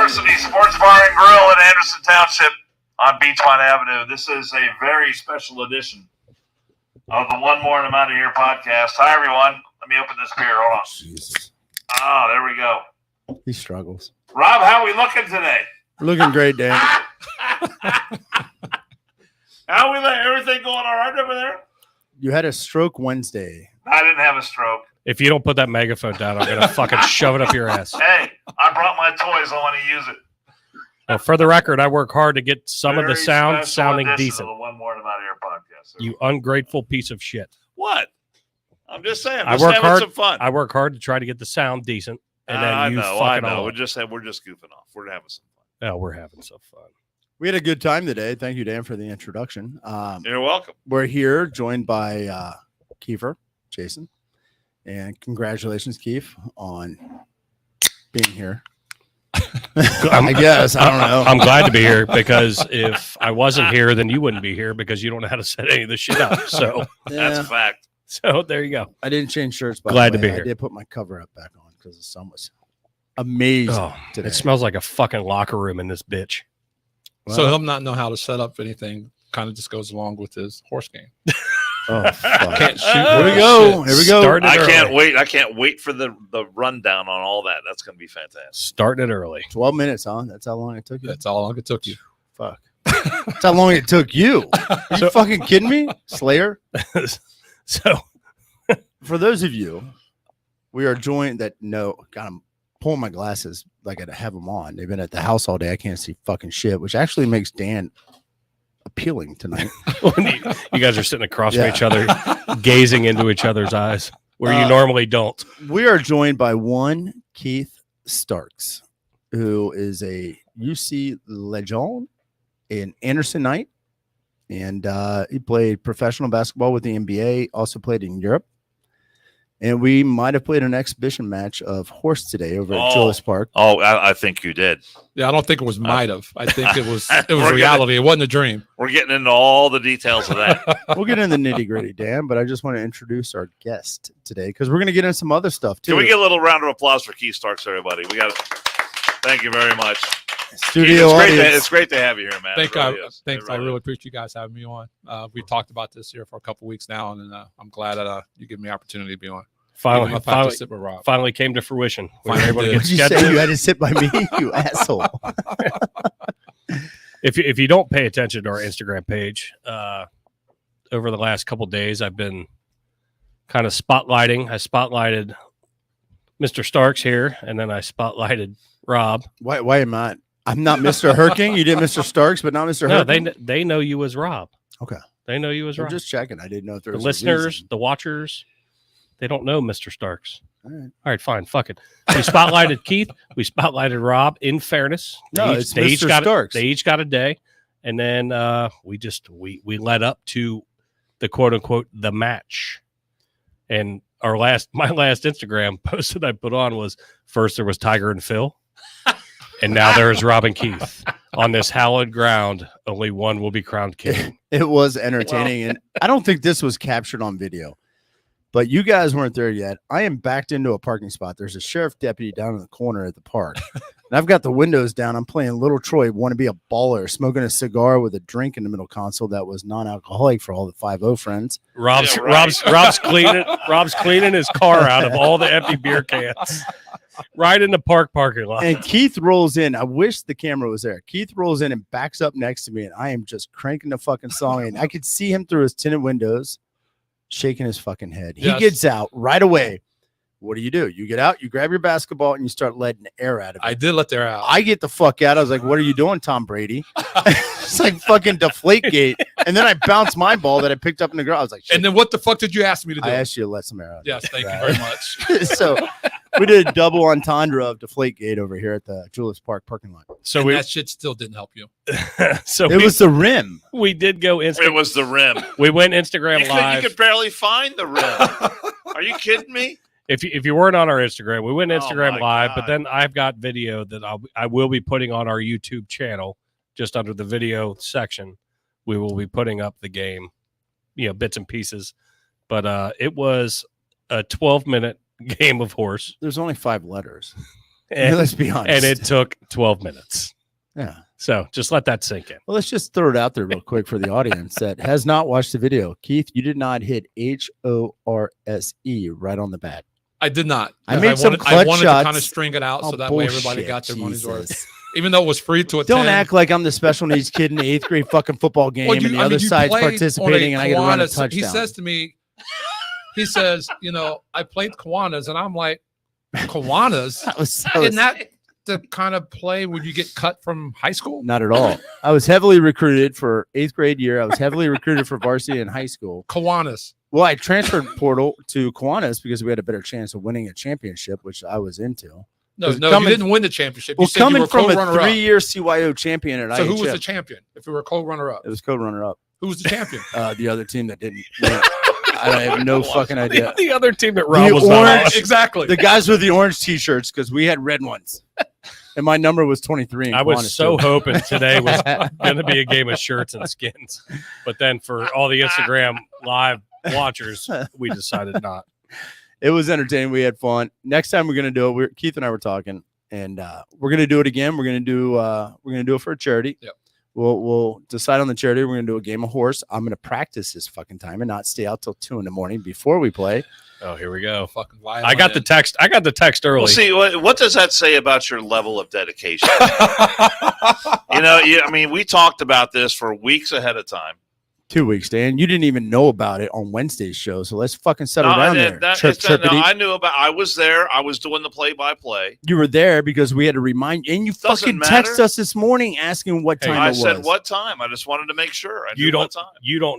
University Sports Bar and Grill in Anderson Township on Beachmont Avenue. This is a very special edition of the One More and I'm Out of Here podcast. Hi, everyone. Let me open this beer. Hold on. Jesus. Oh, there we go. He struggles. Rob, how are we looking today? We're looking great, Dan. How we let everything going all right over there? You had a stroke Wednesday. I didn't have a stroke. If you don't put that megaphone down, I'm going to fucking shove it up your ass. Hey, I brought my toys. I want to use it. Well, for the record, I work hard to get some Very of the sound special sounding edition decent. of the One More and I'm Out of Here podcast. You ungrateful piece of shit. What? I'm just saying. I work hard. Some fun. I work hard to try to get the sound decent, and then I you know. We're just goofing off. We're having some fun. Oh, we're having some fun. We had a good time today. Thank you, Dan, for the introduction. You're welcome. We're here joined by Kiefer, Jason, and congratulations, Keith, on being here. I guess. I don't know. I'm glad to be here because if I wasn't here, then you wouldn't be here because you don't know how to set any of this shit up. So That's a fact. So there you go. I didn't change shirts. Glad to be here. I did put my cover up back on because the sun was amazing today. It smells like a fucking locker room in this bitch. Well, so he'll not know how to set up anything. Kind of just goes along with his horse game. Oh, fuck. Can't shoot. Here we go. Here we go. I can't wait. I can't wait for the rundown on all that. That's going to be fantastic. Starting it early. 12 minutes, huh? That's how long it took you? That's how long it took you. Fuck. That's how long it took you. Are you fucking kidding me? Slayer? So, for those of you, we are joined that know, God, I'm pulling my glasses like I have them on. They've been at the house all day. I can't see fucking shit, which actually makes Dan appealing tonight. You guys are sitting across from each other, gazing into each other's eyes where you normally don't. We are joined by one Keith Starks, who is a UC legend in Anderson Knight. And he played professional basketball with the NBA, also played in Europe. And we might have played an exhibition match of horse today over at Julius Park. Oh, I think you did. Yeah, I don't think it was might have. I think it was reality. It wasn't a dream. We're getting into all the details of that. We'll get in the nitty gritty, Dan, but I just want to introduce our guest today because we're going to get into some other stuff too. Can we get a little round of applause for Keith Starks, everybody? We got it. Thank you very much. Studio audience. It's great to have you here, man. Thanks. I really appreciate you guys having me on. We talked about this here for a couple weeks now, and I'm glad that you give me the opportunity to be on. Finally came to fruition. You say you had to sit by me, you asshole. If you don't pay attention to our Instagram page, over the last couple of days, I've been kind of spotlighting. I spotlighted Mr. Starks here, and then I spotlighted Rob. Why am I? I'm not Mr. Herking. You did Mr. Starks, but not Mr. Herking. No, they know you as Rob. Okay. They know you as Rob. I'm just checking. I didn't know if there was the listeners, the watchers, they don't know Mr. Starks. All right, fine. Fuck it. We spotlighted Keith. We spotlighted Rob. In fairness, they each got a day, and then we led up to the quote unquote the match. And my last Instagram post that I put on was first there was Tiger and Phil, and now there's Rob and Keith. On this hallowed ground, only one will be crowned king. It was entertaining, and I don't think this was captured on video. But you guys weren't there yet. I am backed into a parking spot. There's a sheriff deputy down in the corner at the park. And I've got the windows down. I'm playing Little Troy, want to be a baller, smoking a cigar with a drink in the middle console that was non-alcoholic for all the 5-0 friends. Rob's cleaning his car out of all the empty beer cans. Right in the parking lot. And Keith rolls in. I wish the camera was there. Keith rolls in and backs up next to me, and I am just cranking the fucking song. And I could see him through his tinted windows, shaking his fucking head. He gets out right away. What do? You get out, you grab your basketball, and you start letting the air out of it. I did let the air out. I get the fuck out. I was like, what are you doing, Tom Brady? It's like fucking Deflategate. And then I bounced my ball that I picked up in the ground. I was like, shit. And then what the fuck did you ask me to do? I asked you to let some air out. Yes, thank you very much. So we did a double entendre of Deflategate over here at the Julius Park parking lot. So that shit still didn't help you. So it was the rim. We did go Instagram. It was the rim. We went Instagram live. You could barely find the rim. Are you kidding me? If you weren't on our Instagram, we went Instagram live, but then I've got video that I will be putting on our YouTube channel just under the video section. We will be putting up the game, bits and pieces. But it was a 12-minute game of horse. There's only 5 letters. And, let's be honest. and it took 12 minutes. Yeah. So just let that sink in. Well, let's just throw it out there real quick for the audience that has not watched the video. Keith, you did not hit HORSE right on the bat. I did not. I made some I clutch wanted shots. to kind of string it out Oh, so that way everybody bullshit, got their money's worth. Jesus. Even though it was free to attend. Don't act like I'm the special needs kid in the 8th grade fucking football game and the other side's participating and I get to run a touchdown. He says to me, I played Kiwanis, and I'm like, Kiwanis? Isn't that the kind of play where you get cut from high school? Not at all. I was heavily recruited for 8th grade year. I was heavily recruited for varsity in high school. Kiwanis. Well, I transferred portal to Kiwanis because we had a better chance of winning a championship, which I was into. No, you didn't win the championship. You said coming you were from a co-runner-up. 3-year CYO champion at So IHF. who was the champion if we were co-runner-up? It was co-runner-up. Who was the champion? The other team that didn't win. I have no fucking idea. The other team that Rob The was not orange- on. Exactly. The guys with the orange T-shirts because we had red ones, and my number was 23. I was so hoping today was going to be a game of shirts and skins, but then for all the Instagram live watchers, we decided not. It was entertaining. We had fun. Next time we're gonna do it. Keith and I were talking, and we're gonna do it again. We're gonna do it for a charity. Yep. We'll decide on the charity. We're gonna do a game of horse. I'm gonna practice this fucking time and not stay out till 2 a.m. before we play. Oh, here we go. Fucking I got the text. I got the text early. Well, see, what does that say about your level of dedication? I mean, we talked about this for weeks ahead of time. 2 weeks, Dan. You didn't even know about it on Wednesday's show, so let's fucking settle down there. I knew about. I was there. I was doing the play-by-play. You were there because we had to remind you, and you fucking text us this morning asking what time it was. I said what time. I just wanted to make sure. You don't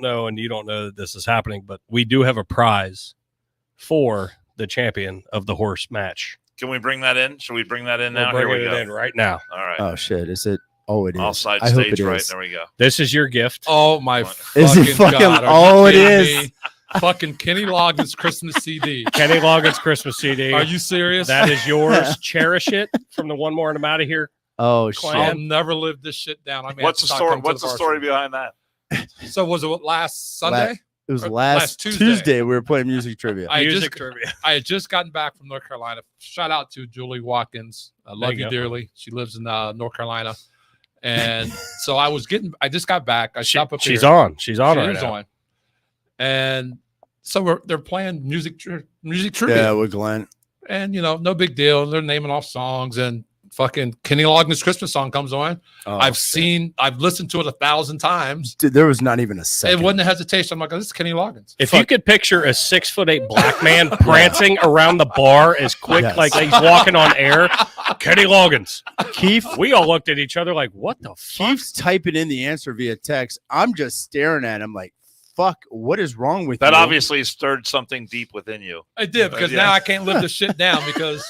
know, and you don't know that this is happening, but we do have a prize for the champion of the horse match. Can we bring that in? Should we bring that in now? Here we go. In right now. All right. Oh shit! Is it? Oh, it is. Offside I hope stage it right. is. There we go. This is your gift. Oh my Is it fucking? God, Oh, it is. Me? Fucking Kenny Loggins Christmas CD. Kenny Loggins Christmas CD. Are you serious? That is yours. Cherish it from the One More and I'm Out of Here. Oh Clan. I'll never live this shit down. I mean, What's the story? What's the story behind that? So was it last Sunday? It was Or last Tuesday. We were playing music trivia. I trivia. had just gotten back from North Carolina. Shout out to Julie Watkins. I love you dearly. She lives in North Carolina. And so I just got back. She's on right now. And so they're playing music trivia. Yeah, with Glenn. And, no big deal. They're naming off songs and fucking Kenny Loggins Christmas song comes on. Oh, I've listened to it 1,000 times. Dude, there was not even a second. It wasn't a hesitation. I'm like, oh, this is Kenny Loggins. If you could picture a 6'8" black man prancing around the bar as quick, like he's walking on air, Kenny Loggins. Keith, we all looked at each other like, what the fuck? Keith's typing in the answer via text. I'm just staring at him like, fuck, what is wrong with you? That obviously stirred something deep within you. I did, because now I can't live this shit down because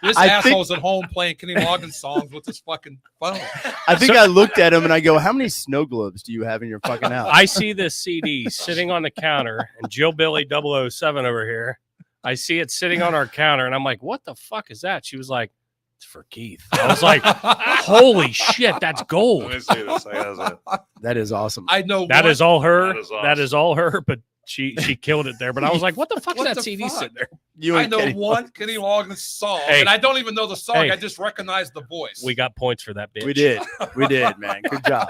this I asshole's at home playing Kenny Loggins songs with his fucking phone. I think I looked at him and I go, how many snow globes do you have in your fucking house? I see this CD sitting on the counter and Jill Billy 007 over here. I see it sitting on our counter and I'm like, what the fuck is that? She was like, it's for Keith. I was like, holy shit, that's gold. Let me see this. That is awesome. I know that is all her. That is awesome. That is all her, but she killed it there. But I was like, what the fuck is that CD sitting there? I know one Kenny Loggins song, and I don't even know the song. I just recognize the voice. We got points for that bitch. We did, man. Good job,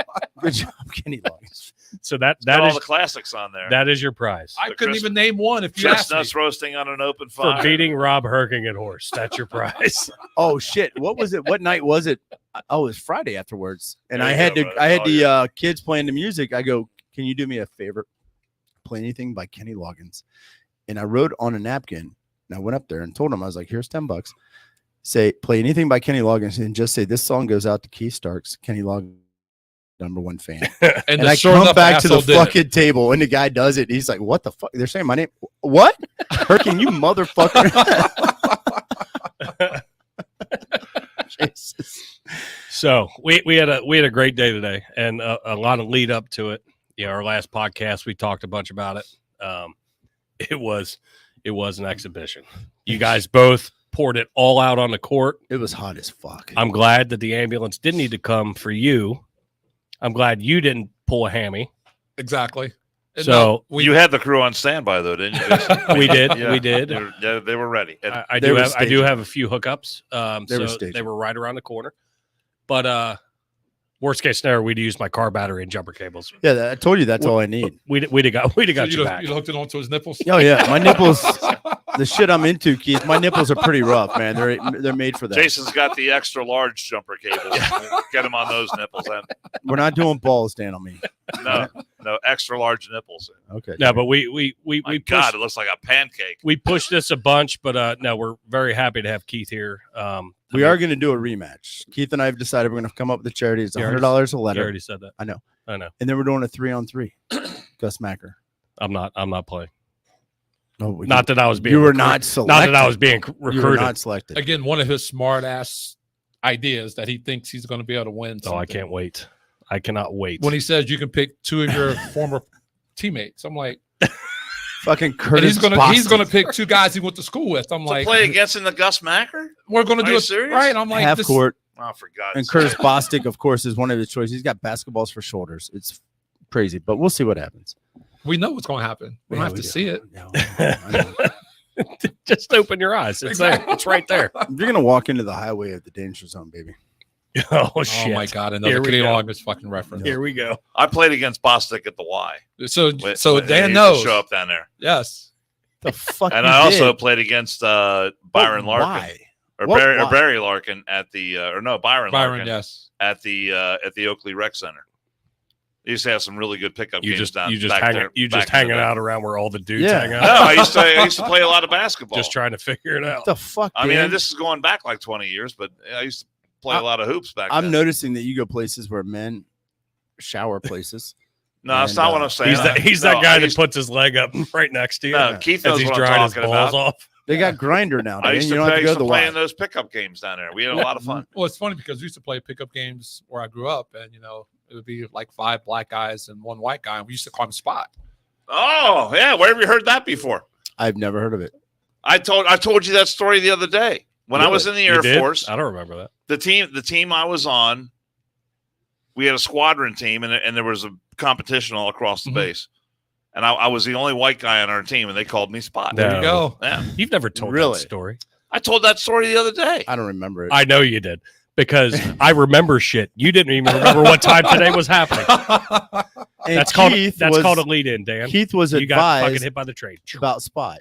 Kenny Loggins. So that all is the classics on there. That is your prize. I couldn't even name one if you asked me. Chestnuts roasting on an open fire. For beating Rob Herking at horse. That's your prize. Oh shit! What was it? What night was it? Oh, it was Friday afterwards, and I had the kids playing the music. I go, can you do me a favor? Play anything by Kenny Loggins. And I wrote on a napkin, and I went up there and told him, I was like, here's $10. Say, play anything by Kenny Loggins, and just say this song goes out to Keith Starks, Kenny Loggins, #1 fan. and I come back to the fucking table, and the guy does it. He's like, what the fuck? They're saying my name. What? Herking, you motherfucker. Jesus. So we had a great day today, and a lot of lead up to it. Yeah, our last podcast we talked a bunch about it. It was an exhibition. You guys both poured it all out on the court. It was hot as fuck. I'm glad that the ambulance didn't need to come for you. I'm glad you didn't pull a hammy. Exactly. So you had the crew on standby though, didn't you? we did. Yeah. We did. They were ready. I do have a few hookups. They were right around the corner. But worst case scenario, we'd use my car battery and jumper cables. Yeah, I told you that's all I need. We'd have got you back. You hooked it onto his nipples. Oh yeah, my nipples. The shit I'm into, Keith. My nipples are pretty rough, man. They're made for that. Jason's got the extra large jumper cables. Get him on those nipples. We're not doing balls, Dan, on me. No, extra large nipples. Okay. No, but we God, it looks like a pancake. we pushed this a bunch, but no, we're very happy to have Keith here. We are going to do a rematch. Keith and I have decided we're going to come up with a charity. It's $100 a You letter. already said that. I know. I know. And then we're doing a 3-on-3. Gus Macker. I'm not playing. Oh, Not that I was being. you were recruited. not selected. Not that I was being You were recruited. not selected. Again, one of his smart ass ideas that he thinks he's going to be able to win. Oh, I something. can't wait. I cannot wait. When he says you can pick two of your former teammates, I'm like, Fucking and Curtis. he's gonna pick two guys he went to school with. I'm To like, play against in the Gus Macker? we're gonna Are do you it serious? right. I'm like, half this, court. Oh, for God's And sake. Curtis Bostic, of course, is one of his choices. He's got basketballs for shoulders. It's crazy, but we'll see what happens. we know what's gonna happen. We don't have to see it. Yeah, I know. Just open your eyes. It's there. It's right there. You're gonna walk into the highway of the danger zone, baby. Oh shit! Oh my god, Here another we Kenny go. Longest fucking reference. Here we go. I played against Bostic at the Y. So He Dan used to knows. show up down there. Yes. The fuck. And you I also did? played against Byron Larkin. Why? Or What? Barry, or Why? Barry Larkin at the Byron Larkin Yes. at the Oakley Rec Center. They used to have some really good pickup You games just down. you just back hanging there, you back just in the hanging day. out around where all the dudes Yeah. hang No, out. I used to play a lot of basketball. Just trying to figure it out. What the fuck? I mean, Dan? this is going back like 20 years, but I used to play a lot of hoops back I'm then. noticing that you go places where men shower places. No, that's and, not what I'm saying. He's No, that guy I that used- puts his leg up right next to you No, Keith as knows he's what I'm drying his talking balls about. off. They got grinder now. I Dan. used You to don't have play, to go to the play Y. in those pickup games down there. We had a lot of fun. Well, it's funny because we used to play pickup games where I grew up, and it would be like 5 black guys and 1 white guy, and we used to call him Spot. Oh, yeah. Where have you heard that before? I've never heard of it. I told you that story the other day. When I was in the You Air did? Force, I don't remember that. the team I was on, we had a squadron team, and there was a competition all across the Mhm. base. And I was the only white guy on our team, and they called me Spot. No. There you go. Yeah. You've never told Really? that story. I told that story the other day. I don't remember it. I know you did because I remember shit. You didn't even remember what time today was happening. And That's called Keith that's was- called a lead in, Dan. Keith was You got fucking advised hit by the train. about Spot.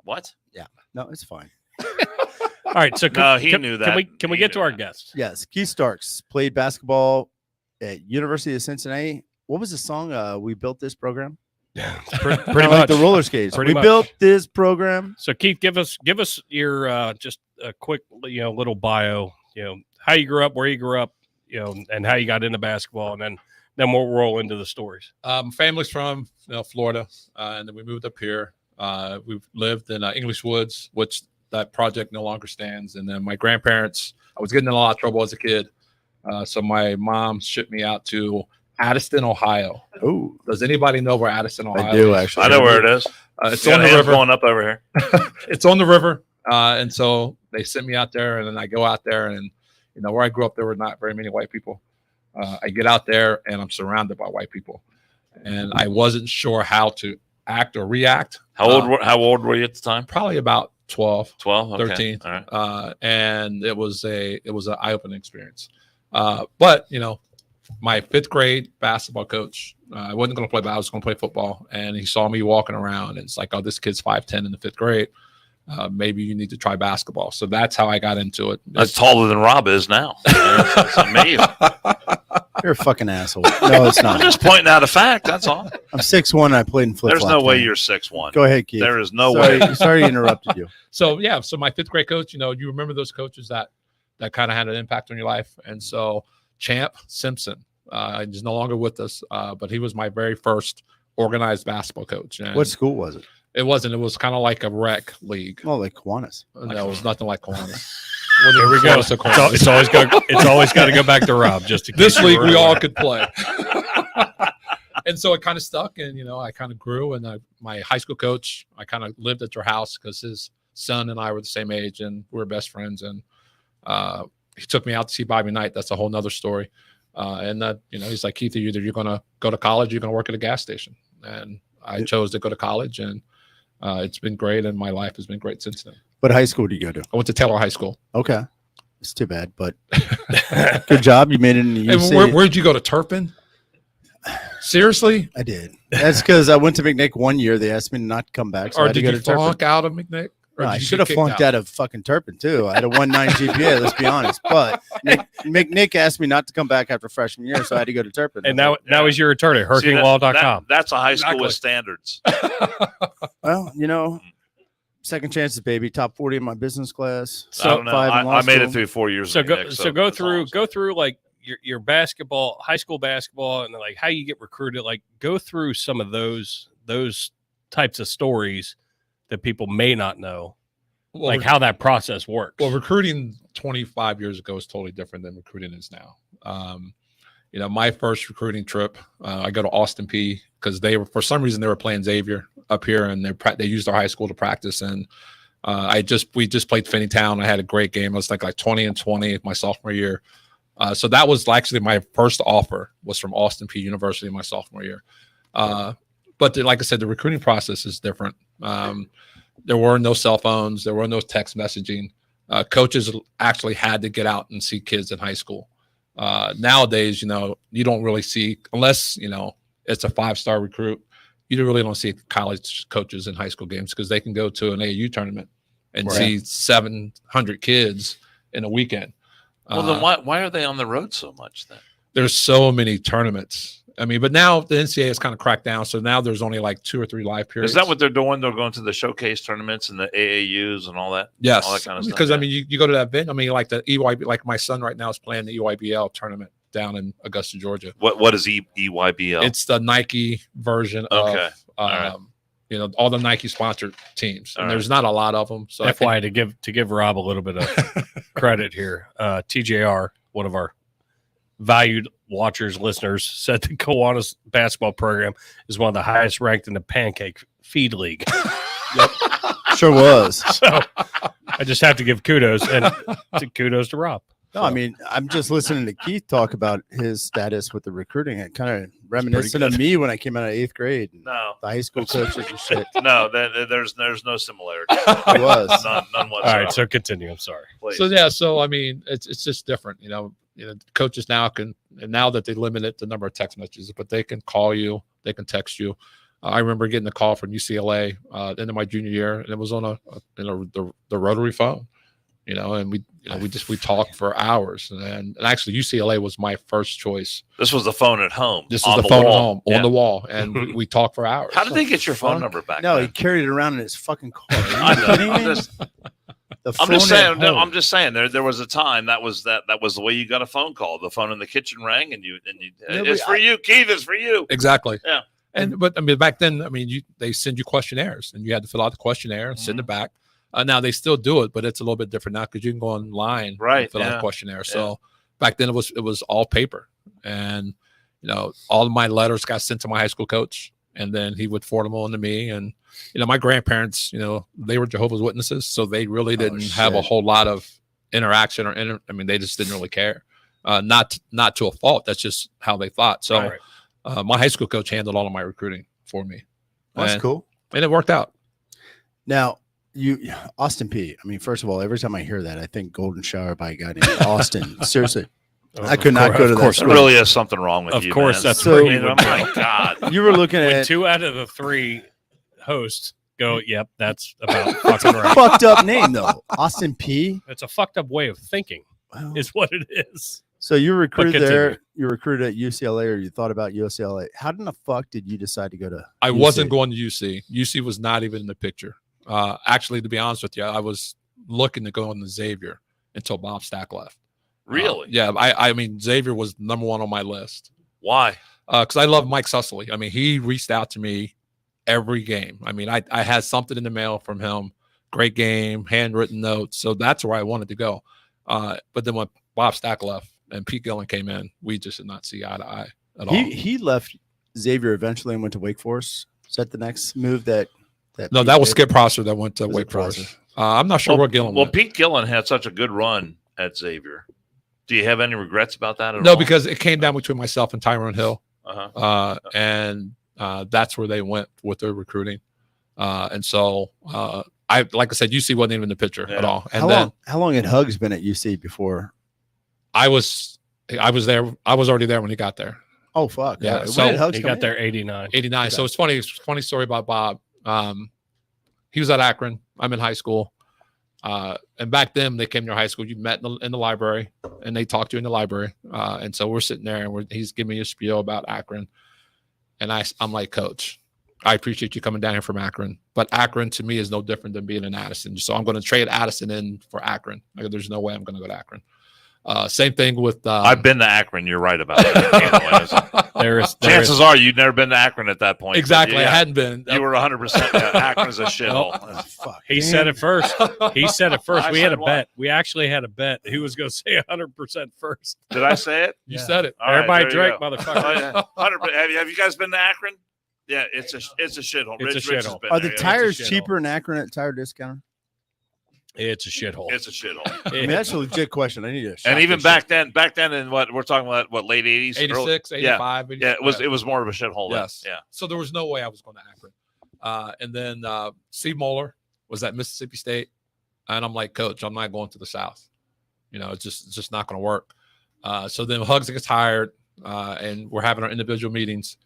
What? No, it's fine. All right, so No, he knew that. Can we He get to knew our that. guest? Yes, Keith Starks played basketball at University of Cincinnati. What was the song? We built this program. Pretty Kinda much. like the roller skates. Pretty We much. built this program. So Keith, give us your just a quick little bio. How you grew up, where you grew up, and how you got into basketball, and then we'll roll into the stories. Family's from Florida, and then we moved up here. We've lived in English Woods, which that project no longer stands. And then my grandparents, I was getting in a lot of trouble as a kid. So my mom shipped me out to Addison, Ohio. Oh, Does anybody know where Addison, Ohio I do is? actually. I know where it is. It's You got on the hands river. going up over here. It's on the river. And so they sent me out there, and then I go out there, and where I grew up, there were not very many white people. I get out there, and I'm surrounded by white people, and I wasn't sure how to act or react. How old were you at the time? Probably about 12. 12? Okay. 13. All right. And it was an eye-opening experience. But my 5th grade basketball coach, I wasn't going to play, but I was going to play football, and he saw me walking around, and it's like, oh, this kid's 5'10" in the 5th grade. Maybe you need to try basketball. So that's how I got into it. That's taller than Rob is now. That's amazing. You're a fucking asshole. No, it's I'm not. just pointing out a fact. That's all. I'm 6'1". And I played in flip There's no way you're 6'1". Go ahead, Keith. There is no sorry, way. Sorry, I interrupted you. So my 5th grade coach, you remember those coaches that kind of had an impact on your life. And so Champ Simpson, he's no longer with us, but he was my very first organized basketball coach. And What school was it? It wasn't. It was kind of like a rec league. Oh, like Kiwanis. No, it was nothing like Kiwanis. Here we go. It's always got to go back to Rob. Just to keep This it league we real. all could play. And so it kind of stuck, and I kind of grew. And my high school coach, I kind of lived at their house because his son and I were the same age, and we were best friends. And he took me out to see Bobby Knight. That's a whole nother story. And he's like, Keith, either you're going to go to college, or you're going to work at a gas station. and I chose to go to college, and it's been great, and my life has been great since then. What high school did you go to? I went to Taylor High School. Okay. It's too bad, but good job. You made it in the And UC. where'd you go, to Turpin? Seriously? I did. That's because I went to McNick one year. They asked me not to come back. So I Or had to did go you to Turpin. flunk out of McNick? Or No, did I you should get have kicked flunked out of fucking Turpin too. I had a 1.9 GPA. Let's be honest. But McNick asked me not to come back after freshman year, so I had to go to Turpin. And now he's your attorney, See, hurricane-law.com. That's a high school Exactly. with standards. Well, second chances, baby. Top 40 in my business class. I don't know. Five in law I made it school. through 4 years. So of go McNick, so go that's all through I'm saying. go through like your basketball, high school basketball, and like how you get recruited. Like go through some of those types of stories that people may not know, Well, like how that process works. Well, recruiting 25 years ago is totally different than recruiting is now. My first recruiting trip, I go to Austin P because for some reason they were playing Xavier up here, and they used our high school to practice. And we just played Finneytown. I had a great game. I was like 20-20 my sophomore year. So that was actually my first offer was from Austin P University my sophomore year. But like I said, the recruiting process is different. There were no cell phones. There were no text messaging. Coaches actually had to get out and see kids in high school. Nowadays, you don't really see, unless, it's a 5-star recruit, you really don't see college coaches in high school games because they can go to an AAU tournament and see 700 kids in a weekend. Well, then why are they on the road so much then? There's so many tournaments. But now the NCAA has kind of cracked down. So now there's only like 2 or 3 live periods. Is that what they're doing? They're going to the showcase tournaments and the AAUs and all that? Yes. All that kind of stuff. Because, you go to that event. Like the EYB, like my son right now is playing the EYBL tournament down in Augusta, Georgia. What is EYBL? It's the Nike version Okay. of, all the Nike sponsored teams. And All there's not a lot of them. So I think, FYI, to give Rob a little bit of credit here, TJR, one of our valued watchers, listeners, said the Kiwanis basketball program is one of the highest ranked in the Pancake Feed League. Sure was. So I just have to give kudos to Rob. No, I mean, I'm just listening to Keith talk about his status with the recruiting. It kind of reminiscent of me when I came out of 8th grade. No. The high school coaches and shit. No, there's no similarity. It was. None whatsoever. All right, so continue. I'm sorry. Please. it's just different, coaches now now that they limit the number of text messages, but they can call you, they can text you. I remember getting a call from UCLA into my junior year, and it was on the rotary phone, and we talked for hours. And actually UCLA was my first choice. This was the phone at home. This was the phone at home Yeah. on the wall, and we talked for hours. How did they get your phone number back? No, he then? carried it around in his fucking car. I know. I'm just saying. home. I'm just saying. There was a time that was the way you got a phone call. The phone in the kitchen rang, and you. It's for you, Keith. It's for you. Exactly. Yeah. But back then, they send you questionnaires, and you had to fill out the questionnaire and send it back. Now they still do it, but it's a little bit different now because you can go online, and fill out a questionnaire. So back then it was all paper, and all of my letters got sent to my high school coach, and then he would forward them on to me. And my grandparents, they were Jehovah's Witnesses, so they really didn't have a whole lot of interaction they just didn't really care. Not to a fault. That's just how they thought. So. Right. My high school coach handled all of my recruiting for me. That's cool. And it worked out. Now, Austin P. First of all, every time I hear that, I think Golden Shower by a guy named Austin. Seriously. I could not go to that. There school. really is something wrong with Of you. course, man. that's So- where I you mean, would oh go. my God. You were looking When at 2 out of the 3 hosts go, yep, that's about fucking right. fucked up name though. Austin P. It's a fucked up way of thinking, Wow. is what it is. So you were recruited continue. there. You were recruited at UCLA, or you thought about UCLA. How in the fuck did you decide to go to? I UC? wasn't going to UC. UC was not even in the picture. Actually, to be honest with you, I was looking to go into Xavier until Bob Stack left. Really? Yeah. Xavier was number 1 on my list. Why? Because I love Mike Sussely. he reached out to me every game. I had something in the mail from him. Great game, handwritten notes. So that's where I wanted to go. But then when Bob Stack left and Pete Gillen came in, we just did not see eye to eye at all. He left Xavier eventually and went to Wake Forest. Is that the next move that? No, Pete that was did? Skip Prosser that went to Was Wake it Prosser? Forest. I'm not sure where Gillen Well, went. Pete Gillen had such a good run at Xavier. Do you have any regrets about that at all? No, because it came down between myself and Tyrone Hill. Uh-huh. And that's where they went with their recruiting. And so like I said, UC wasn't even in the picture at all. And how long had Hugs been at UC before? I was there. I was already there when he got there. Oh fuck. Yeah. When So did Hugs He come got in? there 89. 89. So it's funny. It's a funny story about Bob. He was at Akron. I'm in high school. And back then they came to your high school. You met in the library and they talked to you in the library. And so we're sitting there and he's giving me a spiel about Akron. And I'm like, Coach, I appreciate you coming down here from Akron, but Akron to me is no different than being in Addison. So I'm going to trade Addison in for Akron. Like, there's no way I'm going to go to Akron. Same thing with I've been to Akron. You're right about that. Chances are you'd never been to Akron at that point. Exactly. I hadn't been. You were 100%. Akron's a shithole. Oh, fuck. He said it first. He said it first. I We had a said what? bet. We actually had a bet. Who was going to say 100% first? Did I say it? You said it. All right, Everybody there drink, you go. motherfucker. 100%. Have you guys been to Akron? Yeah, it's a shithole. It's a Rich has shithole. been Are there. the Yeah, tires shithole. cheaper in Akron at Tire Discounter? It's a shithole. It's a shithole. I mean, that's a legit question. I need to. And even back then in what we're talking about, what late 80s, 86, 85. Yeah, it was more of a shithole. then. Yes. Yeah. So there was no way I was going to Akron. And then Steve Moeller was at Mississippi State. And I'm like, Coach, I'm not going to the South. It's just not going to work. So then Hugs gets hired and we're having our individual meetings.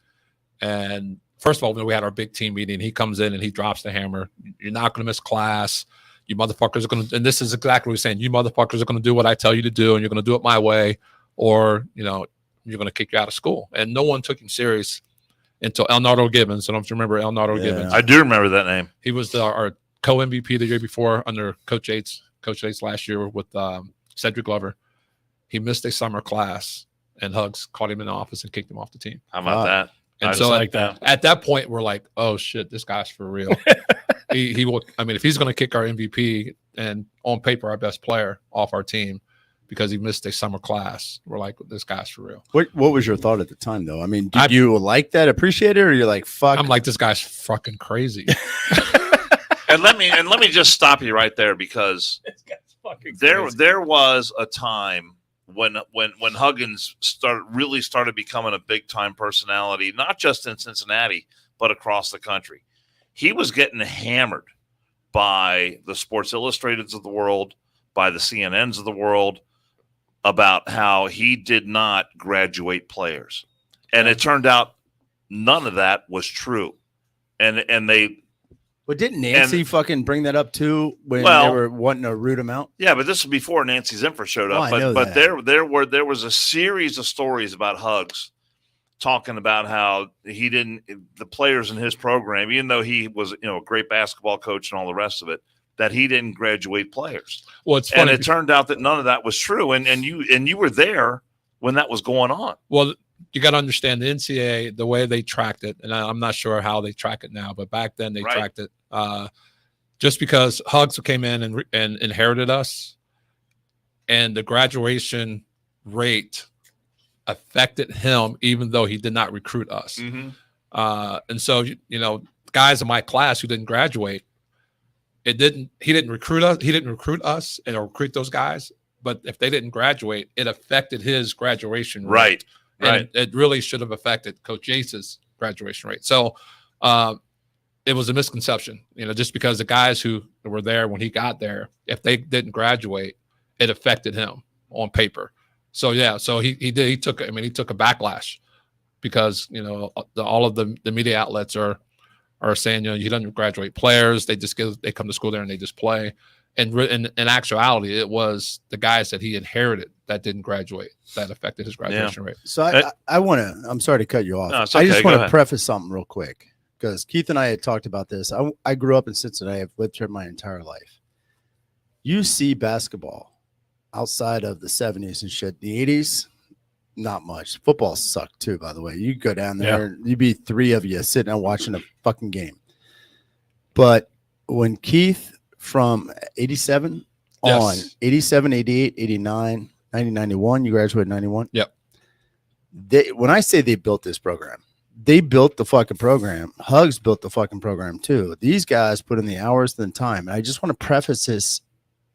And first of all, when we had our big team meeting, he comes in and he drops the hammer. You're not going to miss class. You motherfuckers are going to, and this is exactly what he's saying. You motherfuckers are going to do what I tell you to do, and you're going to do it my way, or, you're going to kick you out of school. And no one took him serious until Elnardo Gibbons. I don't know if you remember Elnardo Gibbons. I do remember that name. He was our co-MVP the year before under Coach Yates last year with Cedric Glover. He missed a summer class, and Hugs caught him in the office and kicked him off the team. How about that? And I so just like that. at that point, we're like, oh, shit, this guy's for real. He will. I mean, if he's going to kick our MVP and on paper our best player off our team because he missed a summer class, we're like, this guy's for real. What was your thought at the time, though? I mean, did you like that, appreciate it, or you're like, fuck? I'm like, this guy's fucking crazy. And let me just stop you right there, because This guy's fucking there crazy. was a time when Huggins started becoming a big time personality, not just in Cincinnati but across the country. He was getting hammered by the Sports Illustrateds of the world, by the CNNs of the world, about how he did not graduate players. And it turned out none of that was true. And they, But didn't Nancy fucking bring that up too when Well, they were wanting to root him out? yeah, but this was before Nancy Zimfer showed up. Oh, I know but that. there was a series of stories about Hugs talking about how the players in his program, even though he was a great basketball coach and all the rest of it, that he didn't graduate players. Well, it's And funny. it turned out that none of that was true. And you were there when that was going on. Well, you got to understand the NCAA, the way they tracked it, and I'm not sure how they track it now, but back then they Right. tracked it. Just because Hugs came in and inherited us, and the graduation rate affected him, even though he did not recruit us. Mm-hmm. And so, guys in my class who didn't graduate, he didn't recruit us. He didn't recruit us and recruit those guys. But if they didn't graduate, it affected his graduation rate. Right. And Right. it really should have affected Coach Yates' graduation rate. So it was a misconception, just because the guys who were there when he got there, if they didn't graduate, it affected him on paper. So yeah, so he took a backlash because all of the media outlets are saying he doesn't graduate players. They come to school there and they just play. And in actuality, it was the guys that he inherited that didn't graduate that affected his graduation rate. So I'm sorry to cut you off. No, it's I okay. just Go want to ahead. preface something real quick because Keith and I had talked about this. I grew up in Cincinnati. I've lived here my entire life. You see basketball outside of the 70s and shit. The 80s, not much. Football sucked too, by the way. You go down there, and you'd be three of you sitting and watching a fucking game. But when Keith from 87 Yes. on, 87, 88, 89, 90, 91, you graduated 91? Yep. When I say they built this program, they built the fucking program. Hugs built the fucking program too. These guys put in the hours and the time. And I just want to preface this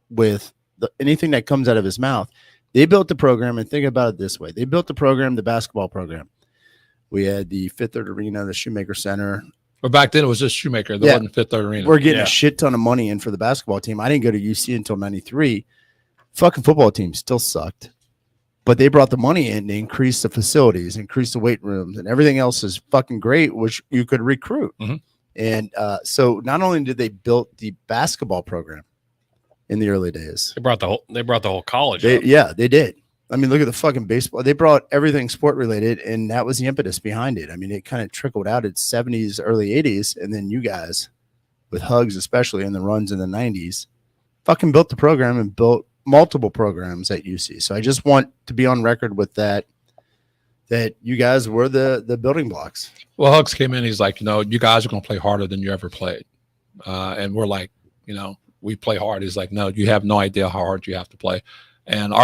with anything that comes out of his mouth. They built the program, and think about it this way. They built the program, the basketball program, We had the Fifth Third Arena, the Shoemaker Center. But back then it was just Shoemaker. There wasn't Fifth Third Arena. We're getting a shit ton of money in for the basketball team. I didn't go to UC until 93. Fucking football team still sucked. But they brought the money in to increase the facilities, increase the weight rooms, and everything else is fucking great, which you could recruit. Mm-hmm. And so not only did they build the basketball program in the early days, They brought the whole college. they up. did. I mean, look at the fucking baseball. They brought everything sport related, and that was the impetus behind it. I mean, it kind of trickled out at 70s, early 80s, and then you guys, with Hugs especially, and the runs in the 90s, fucking built the program and built multiple programs at UC. So I just want to be on record with that you guys were the building blocks. Well, Hugs came in. He's like, you guys are going to play harder than you ever played. And we're like, we play hard. He's like, no, you have no idea how hard you have to play. And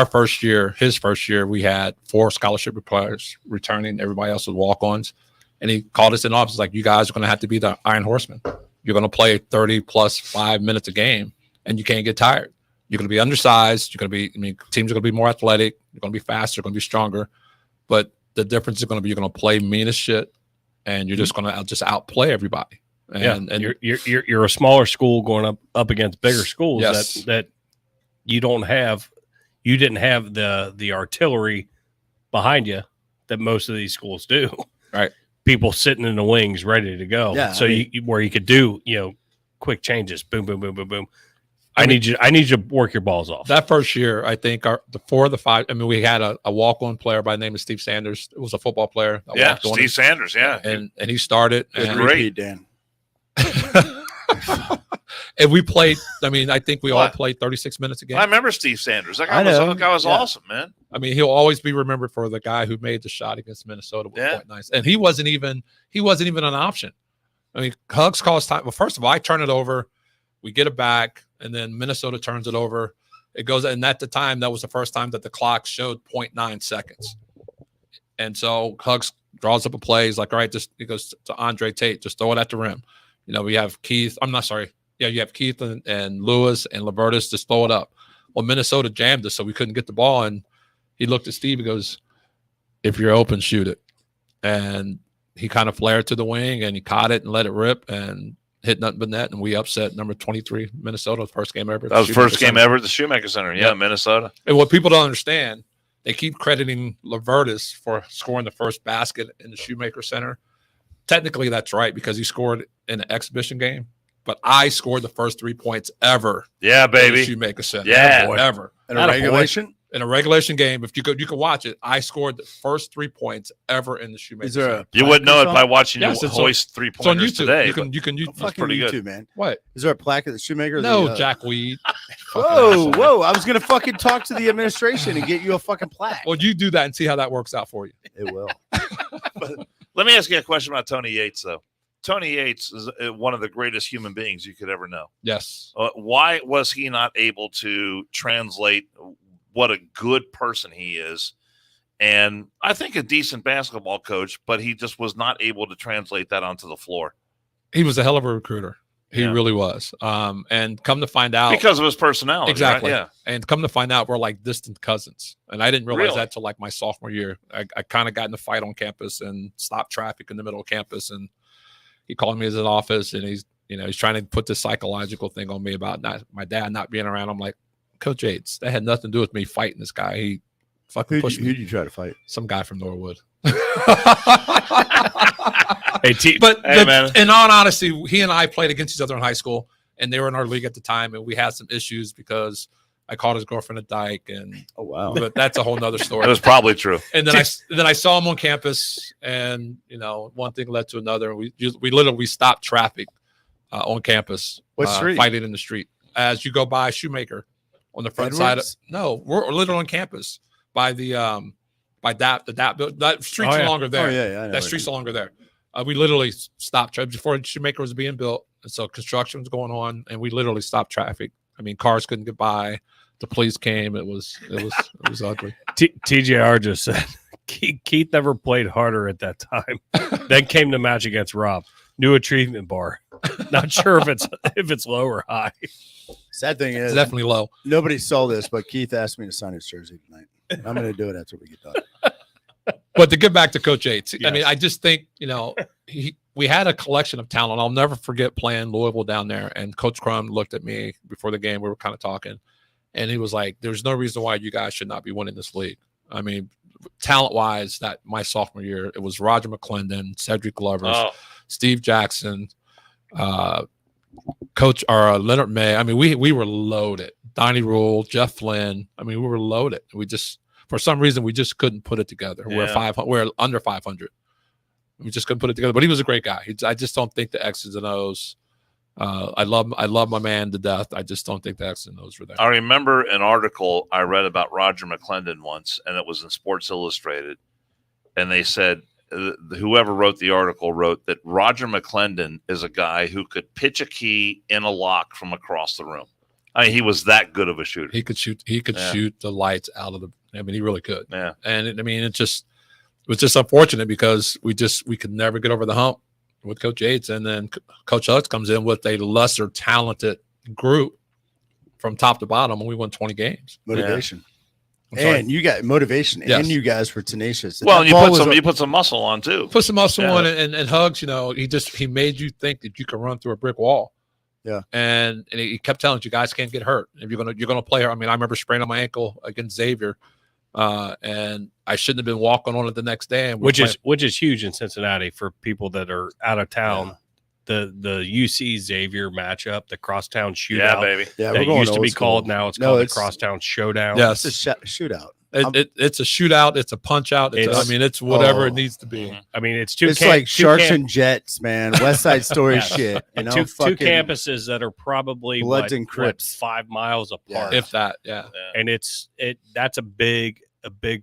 his first year, we had 4 scholarship players returning. Everybody else was walk-ons. And he called us in office like, you guys are going to have to be the Iron Horsemen. You're going to play 30 plus 5 minutes a game, and you can't get tired. You're going to be undersized. Teams are going to be more athletic. You're going to be faster, going to be stronger. But the difference is going to be you're going to play mean as shit, and you're just going to just outplay everybody. And you're a smaller school going up against bigger schools that you don't have. You didn't have the artillery behind you that most of these schools do. Right. People sitting in the wings ready to go. Yeah, So where you could do quick changes. Boom, boom, boom, boom, boom. I need you to work your balls off. That first year, I think the 4 of the 5. I mean, we had a walk-on player by the name of Steve Sanders. It was a football player. Steve Sanders. Yeah, and he started. And great, Dan. And we played. I mean, I think we all played 36 minutes a game. I remember Steve Sanders. That guy was awesome, man. I mean, he'll always be remembered for the guy who made the shot against Minnesota. Was quite nice, and he wasn't even an option. I mean, Hugs calls time. Well, first of all, I turn it over. We get it back, and then Minnesota turns it over. It goes, and at the time, that was the first time that the clock showed 0.9 seconds. And so Hugs draws up a play. He's like, all right, he goes to Andre Tate, just throw it at the rim. We have Keith. I'm not sorry. Yeah, you have Keith and Lewis and Lavertus, just throw it up. Well, Minnesota jammed us, so we couldn't get the ball. And he looked at Steve and goes, if you're open, shoot it. And he kind of flared to the wing, and he caught it and let it rip and hit nothing but net. And we upset number 23, Minnesota, first game ever. That was the first game ever at the Shoemaker Center. Yeah, Minnesota. And what people don't understand, they keep crediting Lavertus for scoring the first basket in the Shoemaker Center. Technically, that's right because he scored in an exhibition game. But I scored the first 3 points ever. Yeah, baby. In the Shoemaker Center. Yeah, ever. In a regulation? In a regulation game, if you can watch it, I scored the first 3 points ever in the Shoemaker Center. You wouldn't know it by watching you hoist 3 pointers pointers today. You can that's pretty YouTube, good, man. What? Is there a plaque at the Shoemaker? No, Jack Weed. Whoa! I was gonna fucking talk to the administration and get you a fucking plaque. Well, you do that and see how that works out for you. It will. Let me ask you a question about Tony Yates, though. Tony Yates is one of the greatest human beings you could ever know. Yes. Why was he not able to translate what a good person he is? And I think a decent basketball coach, but he just was not able to translate that onto the floor. He was a hell of a recruiter. He really was. And come to find out, because of his personality. Exactly. Right? Yeah. And come to find out, we're like distant cousins. And I didn't realize that till like my sophomore year. I kind of got in a fight on campus and stopped traffic in the middle of campus. And he called me to his office, and he's trying to put this psychological thing on me about my dad not being around. I'm like, Coach Yates, that had nothing to do with me fighting this guy. He fucking pushed me. Who did you try to fight? Some guy from Norwood. Man. In all honesty, he and I played against each other in high school, and they were in our league at the time, and we had some issues because I called his girlfriend a dyke, and oh wow, but that's a whole nother story. That was probably true. And then I saw him on campus, and one thing led to another. We literally stopped traffic on campus. What street? Fighting in the street as you go by Shoemaker on the front side of. No, we're literally on campus by the that street's no longer there. Oh yeah, that street's no longer there. We literally stopped traffic before Shoemaker was being built, and so construction was going on, and we literally stopped traffic. I mean, cars couldn't get by. The police came. It was ugly. TJR just said Keith never played harder at that time. Then came the match against Rob. New achievement bar. Not sure if it's low or high. Sad thing is, it's definitely low. Nobody saw this, but Keith asked me to sign his jersey tonight. I'm going to do it after we get done. But to get back to Coach Yates, I Yes. mean, I just think, we had a collection of talent. I'll never forget playing Louisville down there. And Coach Crum looked at me before the game. We were kind of talking. And he was like, there's no reason why you guys should not be winning this league. I mean, talent-wise, that my sophomore year, it was Roger McClendon, Cedric Glover, Steve Jackson, Coach Leonard May. I mean, we were loaded. Donnie Rule, Jeff Flynn. I mean, we were loaded. We just, for some reason, we just couldn't put it together. Yeah. We're under 500. We just couldn't put it together. But he was a great guy. I just don't think the X's and O's. I love my man to death. I just don't think the X's and O's were there. I remember an article I read about Roger McClendon once, and it was in Sports Illustrated. And they said, whoever wrote the article wrote that Roger McClendon is a guy who could pitch a key in a lock from across the room. I mean, he was that good of a shooter. He could shoot. He could shoot the lights out of the. I mean, he really could. Yeah. And it was just unfortunate because we could never get over the hump with Coach Yates, and then Coach Huggins comes in with a lesser talented group from top to bottom, and we won 20 games. Motivation. Yeah. And you got motivation, Yes. and you guys were tenacious. Well, you put some muscle on too. Put some muscle on, and Hugs, he made you think that you could run through a brick wall. Yeah, and he kept telling us, you guys can't get hurt if you're gonna play her. I mean, I remember spraining my ankle against Xavier, and I shouldn't have been walking on it the next day. And which is huge in Cincinnati for people that are out of town. Yeah. The UC Xavier matchup, the crosstown shootout. Yeah, baby. yeah. That We're going used to old be school. called. Now it's called the crosstown showdown. Yes. It's a shootout. It's a shootout. It's a punch out. It's whatever it needs to be. I mean, it's like Sharks and Jets, man. West Side Story shit. You know, two fucking campuses that are probably Bloods and Crips. 5 miles apart. If that, yeah. And that's a big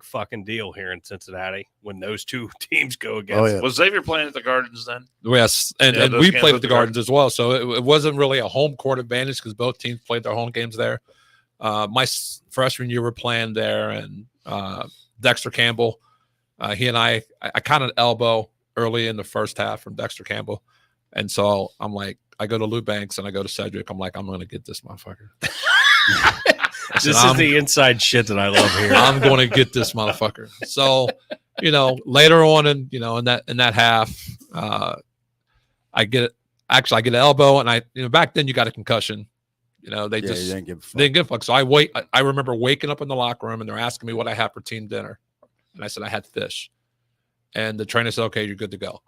fucking deal here in Cincinnati when those two teams go against. Oh, yeah. Was Xavier playing at the Gardens then? Yes, and those we games played with at the the Gardens as well, so it wasn't really a home court advantage because both teams played their home games there. My freshman year, we're playing there, and Dexter Campbell, he and I kind of elbow early in the first half from Dexter Campbell, and so I'm like, I go to Lou Banks and I go to Cedric. I'm like, I'm going to get this motherfucker. This is the inside shit that I love here. I'm going to get this motherfucker. So, later on in that half, I get an elbow, and back then you got a concussion. They just didn't give a fuck. They didn't give a fuck. So I remember waking up in the locker room and they're asking me what I had for team dinner, and I said I had fish, and the trainer said, "Okay, you're good to go."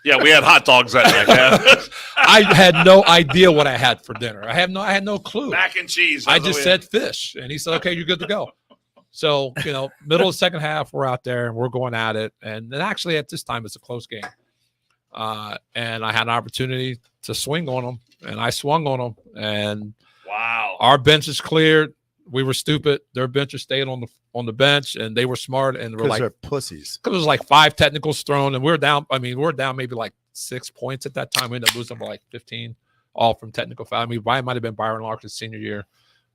Yeah, we had hot dogs that night. Man. I had no idea what I had for dinner. I had no clue. Mac and cheese. I just said fish, and he said, "Okay, you're good to go." So middle of the second half, we're out there and we're going at it, and then actually at this time it's a close game, and I had an opportunity to swing on them, and I swung on them, and wow, our bench is cleared. We were stupid. Their bench stayed on the bench, and they were smart, and we're like they're pussies. Because it was like 5 technicals thrown, and we're down. I mean, we're down maybe like 6 points at that time. We ended up losing by like 15, all from technical foul. I mean, it might have been Byron Larkin's senior year.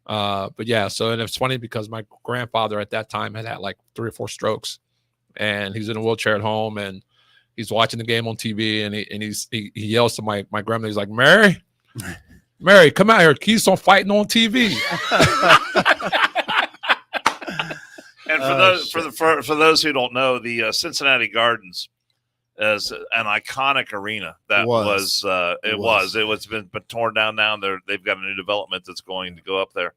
But yeah, so, and it's funny because my grandfather at that time had like 3 or 4 strokes, and he's in a wheelchair at home, and he's watching the game on TV, and he yells to my grandmother. He's like, Mary, come out here. Keith's on fighting on TV. And for those who don't know, the Cincinnati Gardens is an iconic arena. That it's been torn down now. They've got a new development that's going to go up there.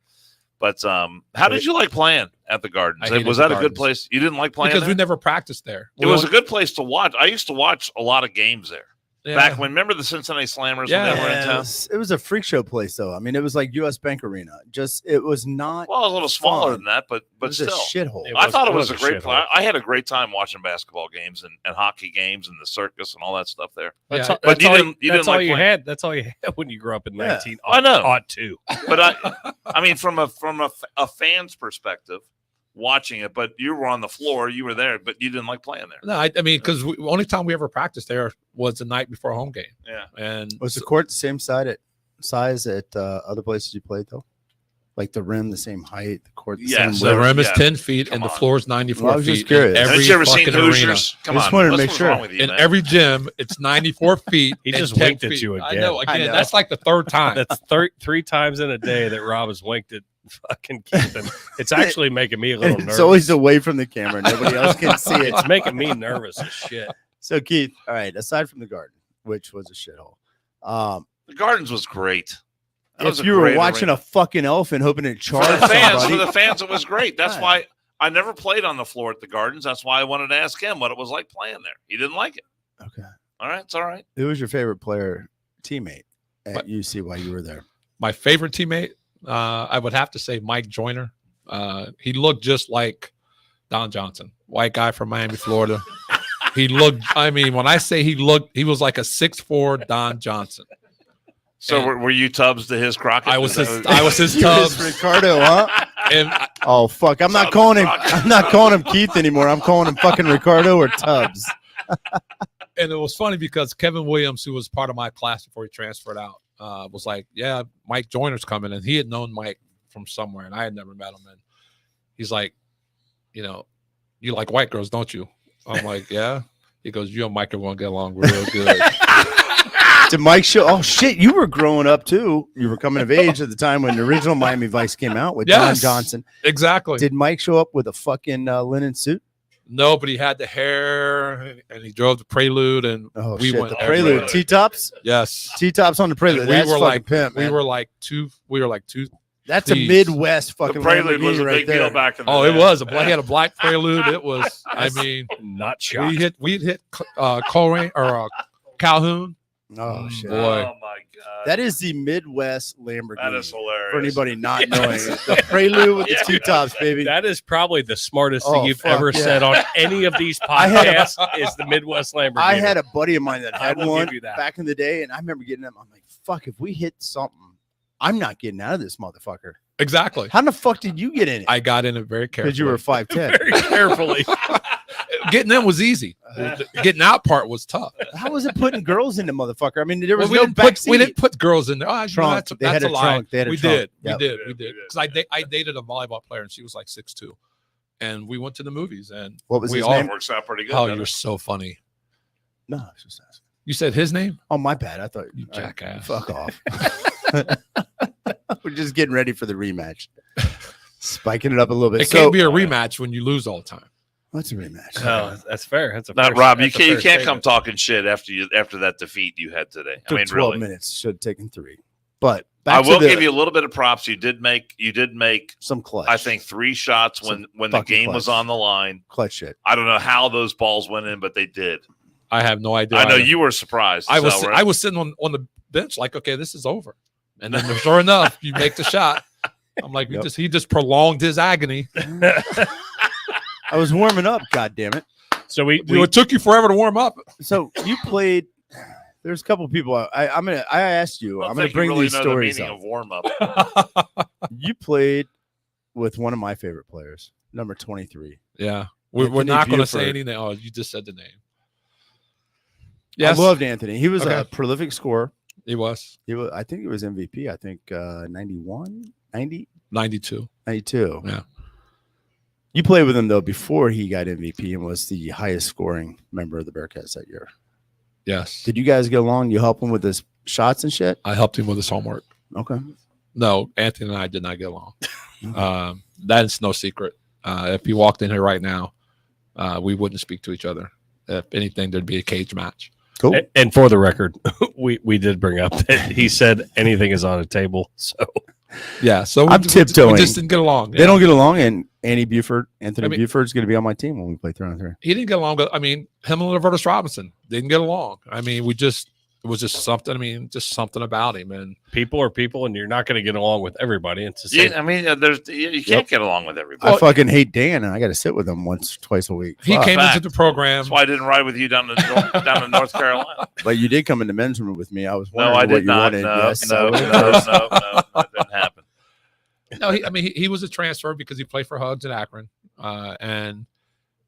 But how did you like playing at the Gardens? Was that a good place? You didn't like playing because there? we never practiced there. It was a good place to watch. I used to watch a lot of games there. Yeah. Back when, remember the Cincinnati Slammers when they were in town? It was a freak show place, though. I mean, it was like U.S. Bank Arena. It was not. Well, it was a little smaller than that, but it was still. a shithole. I thought it was a great play. I had a great time watching basketball games and hockey games and the circus and all that stuff there. That's Yeah. all, But you didn't like you playing. had. That's all you had when you grew up in 19. I know. Ought to. But I mean, from a fan's perspective, watching it, but you were on the floor, you were there, but you didn't like playing there. No, I mean, because the only time we ever practiced there was the night before a home game. Yeah. And Was the court the same size at other places you played, though? Like the rim, the same height, the court, the Yes, same the width? rim is Yeah. 10 feet Come and the on. floor is 94 Well, I was feet. just curious. In Haven't every you ever seen fucking arena. Hoosiers? Come Just on. wanted to what's make sure. wrong with you, In man? every gym, it's 94 feet. He and just 10 winked at feet. you I again. know. Again, I know. that's like the third time. That's 3 times in a day that Rob has winked at fucking Keith. And it's actually making me a little nervous. It's always away from the camera. Nobody else can see it. It's making me nervous as shit. So Keith, all right. Aside from the Garden, which was a shithole, The Gardens was great. That was if a you were great watching arena. a fucking elephant hoping to charge for somebody, the fans, it was great. That's Right. why I never played on the floor at the Gardens. That's why I wanted to ask him what it was like playing there. He didn't like it. okay. All right, it's all right. Who was your favorite player, teammate at What? UC while you were there? My favorite teammate, I would have to say Mike Joyner. He looked just like Don Johnson, white guy from Miami, Florida. He looked, I mean, when I say he looked, he was like a 6'4" Don Johnson. So And were you Tubbs to his Crockett? I was Is his, that- I was his You was Tubbs. Ricardo, huh? And Oh fuck! I'm not Tubbs calling him. Crockett. I'm not calling him Keith anymore. I'm calling him fucking Ricardo or Tubbs. And it was funny because Kevin Williams, who was part of my class before he transferred out, was like, "Yeah, Mike Joyner's coming," and he had known Mike from somewhere, and I had never met him. And he's like, "You know, you like white girls, don't you?" I'm like, "Yeah." He goes, "You and Mike are going to get along real good." Did Mike show? Oh shit! You were growing up too. You were coming of age at the time when the original Miami Vice came out with Yes. Don Johnson. Exactly. Did Mike show up with a fucking linen suit? No, but he had the hair, and he drove the Prelude, and Oh we shit! went The everywhere. Prelude T-tops, Yes. T-tops on the Prelude. And we That's were fucking like pimp, we man. were like two. That's a thieves. Midwest The fucking Prelude was a Lamborghini right big deal there. back in the Oh, day. it was. He had a black Prelude. It was. I mean, Not we shocked. hit Coleraine or Calhoun. Oh shit! Boy. Oh my god, That is the Midwest Lamborghini. that is hilarious. For anybody not knowing it, the Prelude with the Yeah. T-tops, baby. That is probably the smartest Oh, thing you've fuck, ever yeah. said on any of these I had a- podcasts is the Midwest Lamborghini. I had a buddy of mine that I had will one give you that. back in the day, and I remember getting them. I'm like, "Fuck! If we hit something, I'm not getting out of this motherfucker." Exactly. How the fuck did you get in it? I got in it very carefully. Because you were 5'10". very carefully. Getting in was easy. Getting out part was tough. How was it putting girls in the motherfucker? I mean, there was Well, no back we didn't put girls in there. Oh, Trunk. They had that's a a lie. trunk. They had a we trunk. did. Yep. We did. We We did. did. Because I dated a volleyball player and she was like 6'2", and we went to the movies and What was we his all name? Works out pretty good. Oh, doesn't you're it? so funny. No, I was just asking. You said his name? Oh, my bad. I thought You all right, jackass. Fuck off. We're just getting ready for the rematch. Spiking it up a little bit. It So, can't be a rematch when you lose all the time. what's a rematch? No, that's fair. That's a Not fair, Rob. You that's a can't. You fair can't come statement. talking shit after that defeat you had today. I Took mean, 12 really. minutes. Should have taken 3. But I back will to the, give you a little bit of props. You did make some clutch. I think 3 shots when the fucking game was clutch. on the line. clutch shit. I don't know how those balls went in, but they did. I have no idea. I know either. you were surprised. I was so, right? I was sitting on the bench like, okay, this is over. And then sure enough, you make the shot. I'm like, Yep. he just prolonged his agony. I was warming up, god damn it. So we It took you forever to warm up. So you played. There's a couple people. I asked you. I don't I'm gonna think you bring really these know stories the meaning up. of warm up. You played with one of my favorite players, number 23. Yeah. We're Anthony not going to say Buford. anything. Oh, you just said the name. I loved Anthony. He was Okay. a prolific scorer. He was He was. I think he was MVP. I think 91, 90, 92. 92. Yeah. You played with him though before he got MVP and was the highest scoring member of the Bearcats that year. Yes. Did you guys get along? You help him with his shots and shit? I helped him with his homework. Okay. No, Anthony and I did not get along. That is no secret. If he walked in here right now, we wouldn't speak to each other. If anything, there'd be a cage match. Cool. and for the record, we did bring up that he said anything is on a table. So Yeah. So I'm tiptoeing. We just didn't get along. They don't get along, and Anthony I mean- Buford's going to be on my team when we play 3-on-3. He didn't get along. I mean, him and Lavertus Robinson didn't get along. I mean, it was just something. I mean, just something about him. And people are people, and you're not going to get along with everybody. It's the same. Yeah, I mean, you can't get along with everybody. I fucking hate Dan, and I got to sit with him twice a week. he Fuck. came fact. into the program. That's why I didn't ride with you down to North Carolina. But you did come in the men's room with me. I was No, wondering I what did you not. wanted. No, Yes, no, I was. no, that didn't happen. No, he was a transfer because he played for Hugs at Akron, and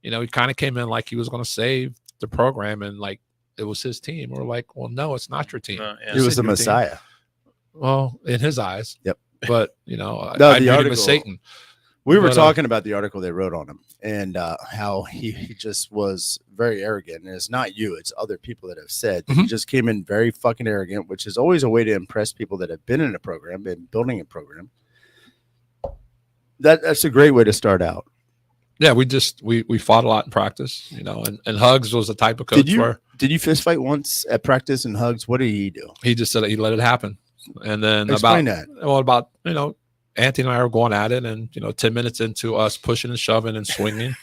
he kind of came in like he was going to save the program, and like it was his team. We're like, well, no, it's not your team. Yeah. He was It's the your team. Messiah. Well, in his eyes. Yep. But I the viewed him article- as Satan. We were But, talking about the article they wrote on him and how he just was very arrogant. And it's not you, it's other people that have said that he Mhm. just came in very fucking arrogant, which is always a way to impress people that have been in a program, been building a program. That's a great way to start out. Yeah, we fought a lot in practice, and Hugs was the type of coach where did you fist fight once at practice and Hugs? What did he do? he just said he let it happen. And then Explain about Anthony and I were going at it, and 10 minutes into us pushing and shoving and swinging.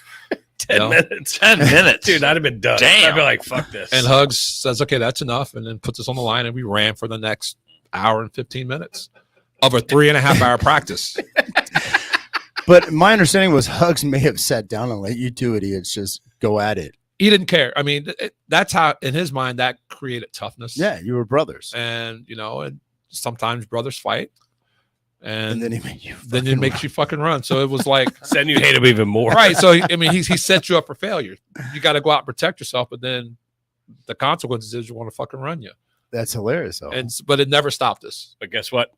10 minutes. 10 minutes. Dude, I'd have been done. Damn. I'd be like, fuck this. And Hugs says, okay, that's enough, and then puts us on the line, and we ran for the next hour and 15 minutes of a 3.5-hour practice. But my understanding was Hugs may have sat down and let you two idiots just go at it. He didn't care. I mean, that's how, in his mind, that created toughness. Yeah, you were brothers. And, and sometimes brothers fight. And then he made you makes you fucking run. So it was like then you hate him even more. Right. So I mean he set you up for failure. You got to go out and protect yourself, but then the consequences is you want to fucking run you. That's hilarious though. But it never stopped us. But guess what?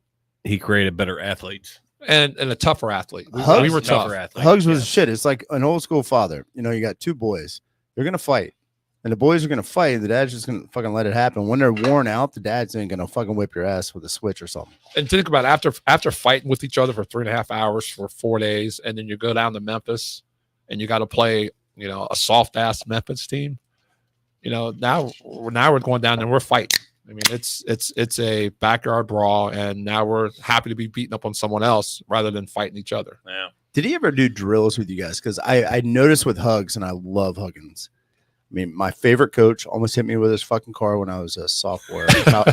He created better athletes. And a tougher athlete. Hugs, we were tougher athletes. Hugs was shit. It's like an old school father. You got two boys. They're gonna fight. And the boys are going to fight. The dad's just going to fucking let it happen. When they're worn out, the dad's ain't going to fucking whip your ass with a switch or something. And think about it, after fighting with each other for 3.5 hours for 4 days, and then you go down to Memphis and you got to play, a soft ass Memphis team. Now we're going down and we're fighting. I mean, it's a backyard brawl, and now we're happy to be beating up on someone else rather than fighting each other. Yeah. Did he ever do drills with you guys? Because I noticed with Hugs, and I love Huggins. I mean, my favorite coach almost hit me with his fucking car when I was a sophomore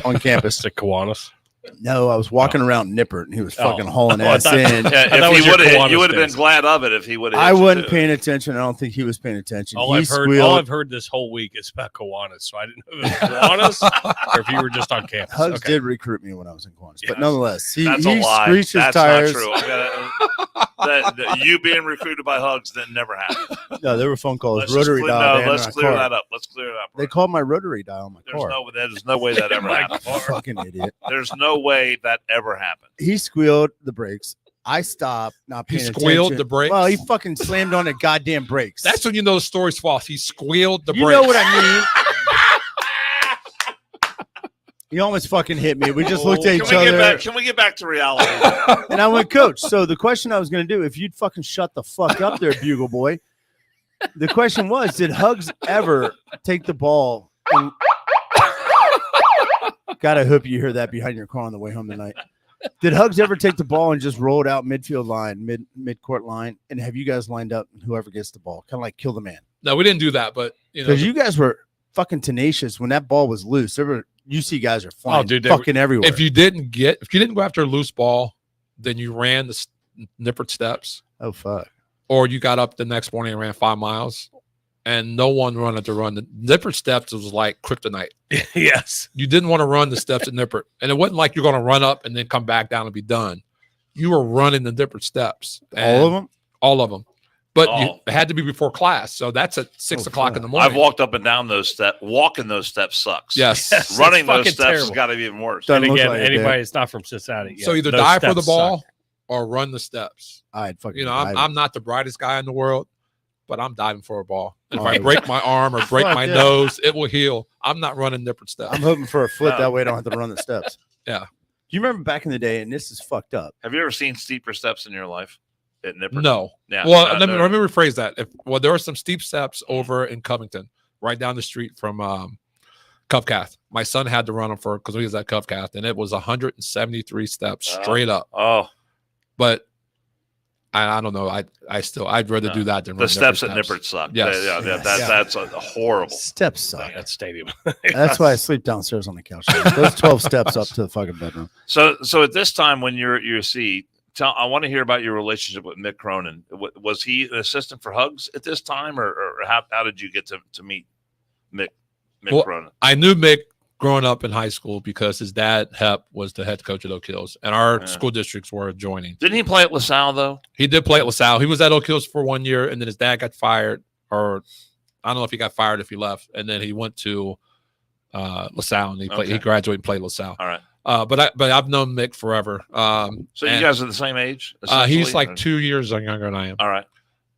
on campus. To Kiwanis? No, I was walking around Nippert, and he was fucking hauling ass in. Yeah, if he would, you would have been glad of it if he would have. I wasn't paying attention. I don't think he was paying attention. All I've heard this whole week is about Kiwanis, so I didn't know if it was Kiwanis or if you were just on campus. Hugs did recruit me when I was in Kiwanis, but Yes. nonetheless, he That's a lie. screeched his That's tires. not true. That you being recruited by Hugs that never happened. No, there were phone calls. Let's Rotary dial. let's clear that up. Let's clear it up. They called my rotary dial on my car. There's no way that ever happened. Fucking idiot. There's no way that ever happened. He squealed the brakes. I stopped, not paying attention. He squealed the brakes? Well, he fucking slammed on the goddamn brakes. That's when you know the story's false. He squealed the brakes. You know what I mean? He almost fucking hit me. We just looked at each other. Can we get back to reality? And I went, Coach. So the question I was going to do, if you'd fucking shut the fuck up there, Bugle Boy. The question was, did Hugs ever take the ball? And... God, I hope you hear that behind your car on the way home tonight. Did Hugs ever take the ball and just roll it out midfield line, mid-court line? And have you guys lined up and whoever gets the ball? Kind of like kill the man. No, we didn't do that, but because you guys were fucking tenacious when that ball was loose. UC guys are flying fucking everywhere. If you didn't go after a loose ball, then you ran the Nippert steps. Oh fuck! Or you got up the next morning and ran 5 miles, and no one wanted to run the Nippert steps. Was like kryptonite. Yes, you didn't want to run the steps at Nippert, and it wasn't like you're going to run up and then come back down and be done. You were running the Nippert steps. All of them. But it had to be before class, so that's at 6 o'clock in the morning. I've walked up and down those steps. Walking those steps sucks. Yes. Running those steps has got to be even worse. And again, anybody that's not from Cincinnati. So either dive for the ball or run the steps. I'd fucking. I'm not the brightest guy in the world, but I'm diving for a ball. And if I break my arm or break my nose, it will heal. I'm not running different steps. I'm hoping for a foot. That way I don't have to run the steps. Yeah. You remember back in the day, and this is fucked up. Have you ever seen steeper steps in your life? At Nippert? No. Yeah. Well, let me rephrase that. There were some steep steps over in Covington, right down the street from Covcath. My son had to run them because he was at Covcath, and it was 173 steps straight up. Oh. But I don't know. I'd rather do that than run the steps at Nippert suck. Yes. That's a horrible. Steps suck. That stadium. That's why I sleep downstairs on the couch. Those 12 steps up to the fucking bedroom. So at this time when you're at USC, I want to hear about your relationship with Mick Cronin. Was he an assistant for Hugs at this time, or how did you get to meet Mick Cronin? I knew Mick growing up in high school because his dad, Hep, was the head coach at Oak Hills, and our school districts were adjoining. Didn't he play at LaSalle, though? He did play at LaSalle. He was at Oak Hills for 1 year, and then his dad got fired, or I don't know if he got fired if he left, and then he went to LaSalle, and he graduated and played LaSalle. All right. But I've known Mick forever. So you guys are the same age? He's like 2 years younger than I am. All right.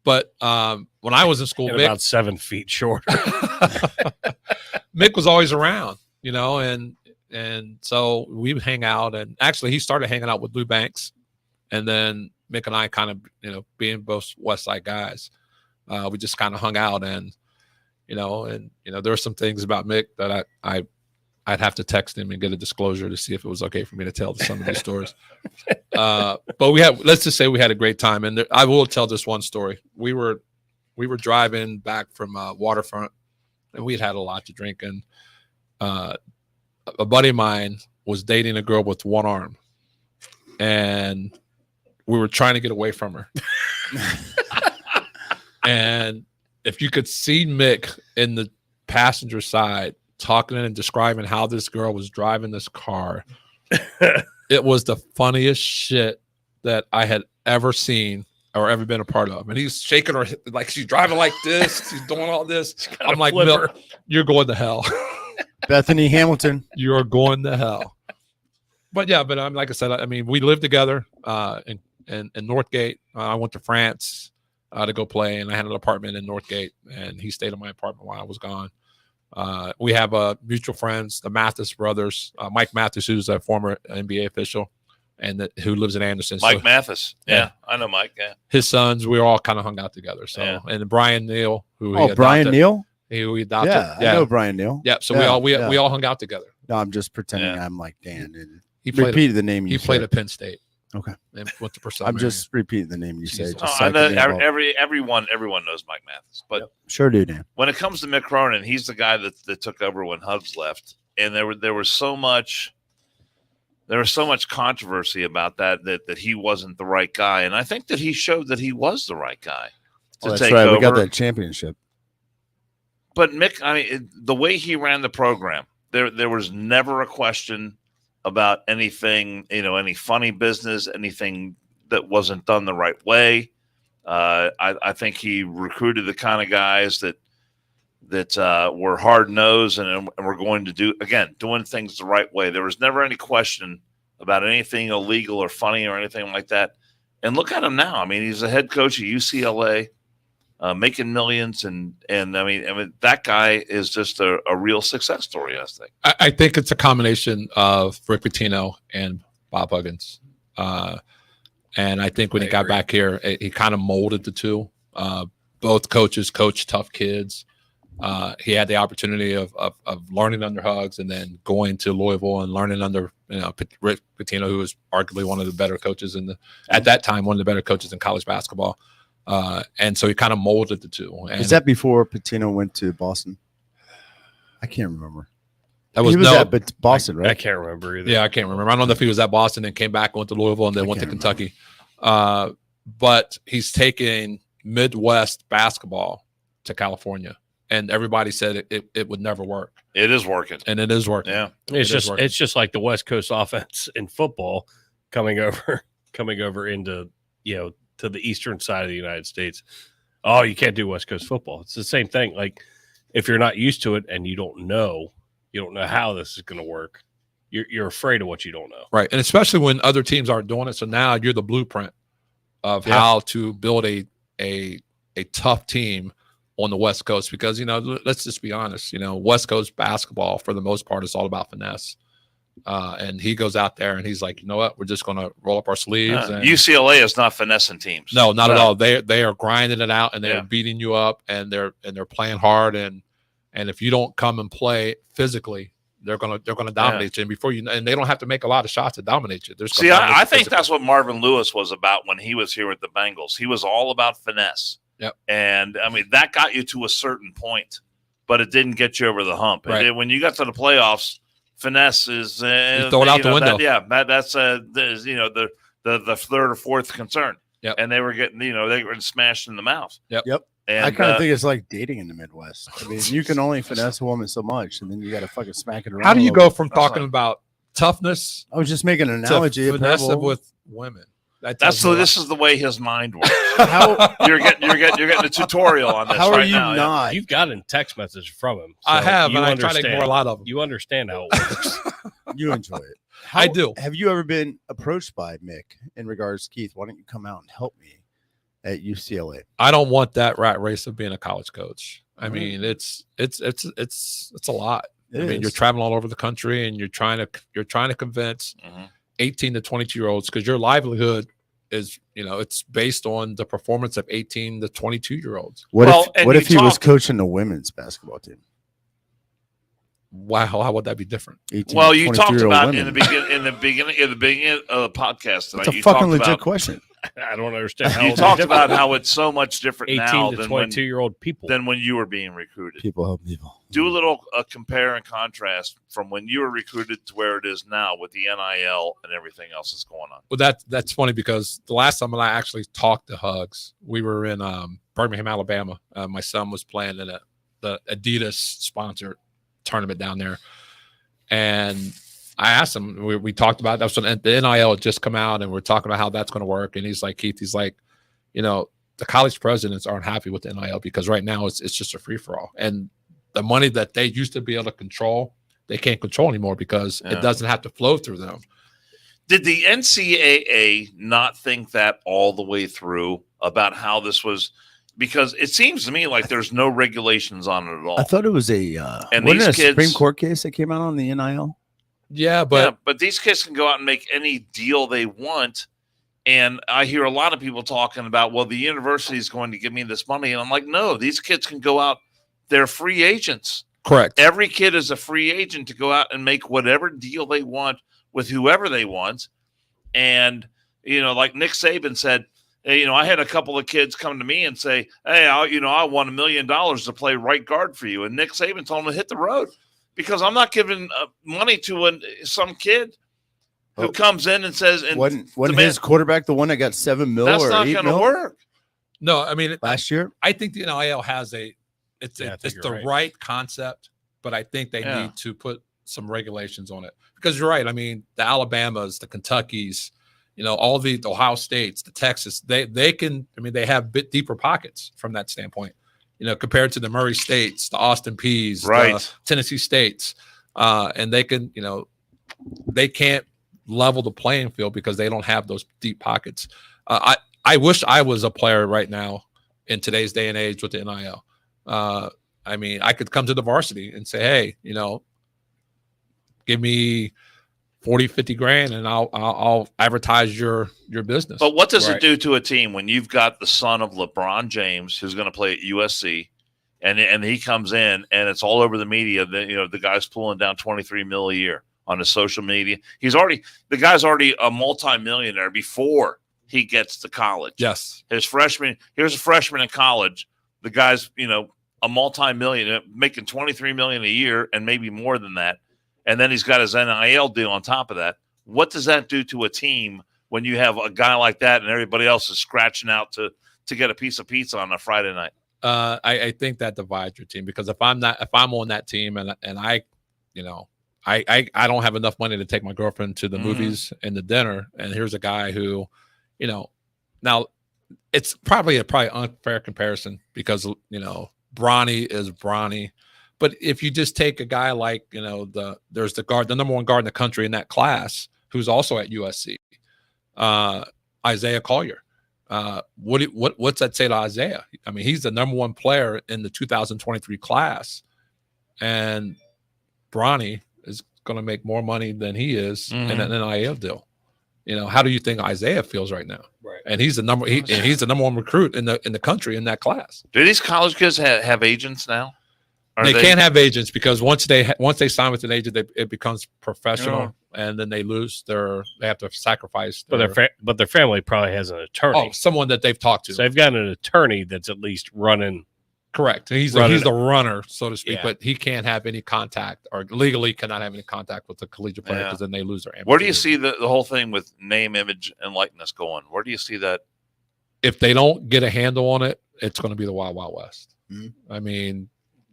But when I was in school, Mick, about 7 feet shorter. Mick was always around, and so we would hang out. And actually, he started hanging out with Lou Banks, and then Mick and I kind of, being both West Side guys, we just kind of hung out, and there were some things about Mick that I'd have to text him and get a disclosure to see if it was okay for me to tell some of these stories. But let's just say we had a great time. And I will tell this one story. We were driving back from Waterfront, and we had a lot to drink. And a buddy of mine was dating a girl with one arm, and we were trying to get away from her. And if you could see Mick in the passenger side talking and describing how this girl was driving this car, it was the funniest shit that I had ever seen or ever been a part of. And he's shaking her like she's driving like this. She's doing all this. I'm like, Mick, you're going to hell. Bethany Hamilton. You're going to hell. But yeah, like I said, I mean, we lived together in Northgate. I went to France to go play, and I had an apartment in Northgate, and he stayed in my apartment while I was gone. We have mutual friends, the Mathis brothers, Mike Mathis, who's a former NBA official, and who lives in Anderson. Mike Mathis. Yeah, I know Mike. Yeah. His sons, we all kind of hung out together. So, Yeah. And Brian Neal, who Brian Neal? who we adopted. Yeah, I know Brian Neal. Yeah, so Yeah, we all hung out together. No, I'm just pretending Yeah. I'm like Dan. And He played repeated the name you he played said. at Penn State. Okay. And went to Purcell. I'm just repeating the name you say. Jesus. Just Oh, so I I can know, be involved. everyone knows Mike Mathis, but Sure do, Dan. when it comes to Mick Cronin, he's the guy that took over when Hubbs left, and there was so much controversy about that he wasn't the right guy, and I think that he showed that he was the right guy to That's take right. over. We got that championship. But Mick, I mean, the way he ran the program, there was never a question about anything, any funny business, anything that wasn't done the right way. I think he recruited the kind of guys that were hard nosed and were going to doing things the right way. There was never any question about anything illegal or funny or anything like that. And look at him now. I mean, he's a head coach at UCLA, making millions, and I mean that guy is just a real success story. I think. I think it's a combination of Rick Pitino and Bob Huggins. And I think when he got back here, he kind of molded the two. Both coaches coached tough kids. He had the opportunity of learning under Hugs and then going to Louisville and learning under Rick Pitino, who was arguably one of the better coaches at that time, one of the better coaches in college basketball. And so he kind of molded the two. And Is that before Pitino went to Boston? I can't remember. that was he was no, at Boston, right? I can't remember either. yeah, I can't remember. I don't know if he was at Boston and came back, went to Louisville, and then went to Kentucky. But he's taking Midwest basketball to California, and everybody said it would never work, It is working. and it is working. Yeah. It's just like the West Coast offense in football coming over into to the eastern side of the United States. Oh, you can't do West Coast football. It's the same thing. Like if you're not used to it and you don't know how this is going to work, you're afraid of what you don't know. Right, and especially when other teams aren't doing it. So now you're the blueprint of how to build a tough team on the West Coast, because let's just be honest. West Coast basketball for the most part is all about finesse. And he goes out there and he's like, you know what? We're just going to roll up our sleeves. And UCLA is not finessing teams. no, not at all. They are grinding it out, and they're Yeah. beating you up, and they're playing hard. And if you don't come and play physically, they're gonna dominate you. And they don't have to make a lot of shots to dominate you. See, I think that's what Marvin Lewis was about when he was here with the Bengals. He was all about finesse. Yep. And I mean, that got you to a certain point, but it didn't get you over the hump. Right. And when you got to the playoffs, finesse is You throw it out the window. That's the third or fourth concern. Yep. And they were getting they were smashed in the mouth. Yep. And I kind of think it's like dating in the Midwest. I mean, you can only finesse a woman so much, and then you got to fucking smack it around. How do a you little go bit. from talking about toughness I was just making an analogy. to of finesse parable. with women? this is the way his mind works. How you're getting a tutorial on this. how are right you now, yeah. not? You've got a text message from him. I so have, you and I try to understand. ignore a lot of them. You understand how it works. You enjoy it. I do. Have you ever been approached by Mick in regards, Keith? Why don't you come out and help me at UCLA? I don't want that rat race of being a college coach. I Right. mean, it's a lot. It I mean, is. you're traveling all over the country, and you're trying to convince Mhm. 18 to 22-year-olds, because your livelihood is, it's based on the performance of 18 to 22-year-olds. What if he was coaching the women's basketball team? Wow, how would that be different? Well, you talked about in the beginning of the podcast tonight. It's a fucking legit question. I don't understand how you talked about how it's so much different 18 now to than 22-year-old people than when you were being recruited. People help people. Do a little compare and contrast from when you were recruited to where it is now with the NIL and everything else that's going on. Well, that's funny because the last time I actually talked to Hugs, we were in Birmingham, Alabama. My son was playing in the Adidas sponsored tournament down there, and I asked him. We talked about that. When the NIL had just come out, and we're talking about how that's going to work. And he's like, Keith, the college presidents aren't happy with the NIL because right now it's just a free for all, and the money that they used to be able to control, they can't control anymore because it doesn't have to flow through them. Did the NCAA not think that all the way through about how this was? Because it seems to me like there's no regulations on it at all. I thought it was and these kids, Supreme Court case that came out on the NIL. Yeah, but these kids can go out and make any deal they want. And I hear a lot of people talking about, well, the university is going to give me this money. And I'm like, no, these kids can go out. They're free agents. Correct. Every kid is a free agent to go out and make whatever deal they want with whoever they want. And, like Nick Saban said, I had a couple of kids come to me and say, hey, I want $1 million to play right guard for you. And Nick Saban told him to hit the road because I'm not giving money to some kid who comes in and says, and wasn't his quarterback the one that got $7 million? That's not going to work. No, I mean, last year, I think the NIL has it's the right concept, but I think they need to put some regulations on it because you're right. I mean, the Alabamas, the Kentuckys, all the Ohio States, the Texas, they can. I mean, they have a bit deeper pockets from that standpoint. Compared to the Murray States, the Austin Peays, the Tennessee States, and they can. They can't level the playing field because they don't have those deep pockets. I wish I was a player right now in today's day and age with the NIL. I mean, I could come to the varsity and say, hey, give me 40, 50 grand and I'll advertise your business. But what does it do to a team when you've got the son of LeBron James who's going to play at USC and he comes in and it's all over the media that, the guy's pulling down $23 million a year on his social media. The guy's already a multimillionaire before he gets to college. Yes. Here's a freshman in college. The guy's, a multi-million, making $23 million a year and maybe more than that. And then he's got his NIL deal on top of that. What does that do to a team when you have a guy like that and everybody else is scratching out to get a piece of pizza on a Friday night? I think that divides your team because if I'm on that team and I don't have enough money to take my girlfriend to the movies and the dinner, and here's a guy who, now it's probably unfair comparison because Bronny is Bronny. But if you just take a guy like, there's the number one guard in the country in that class, who's also at USC, Isaiah Collier. What's that say to Isaiah? I mean, he's the number one player in the 2023 class, and Bronny is going to make more money than he is in an NIL deal. How do you think Isaiah feels right now? Right, and he's the number one recruit in the country in that class. Do these college kids have agents now? They can't have agents because once they sign with an agent, it becomes professional, and then they have to sacrifice. But their family probably has an attorney. Oh, someone that they've talked to. So they've got an attorney that's at least running. Correct. He's the runner, so to speak, but he can't have any contact or legally cannot have any contact with the collegiate player because then they lose their. Where do you see the whole thing with name, image, and likeness going? Where do you see that? If they don't get a handle on it, it's going to be the Wild Wild West. I mean,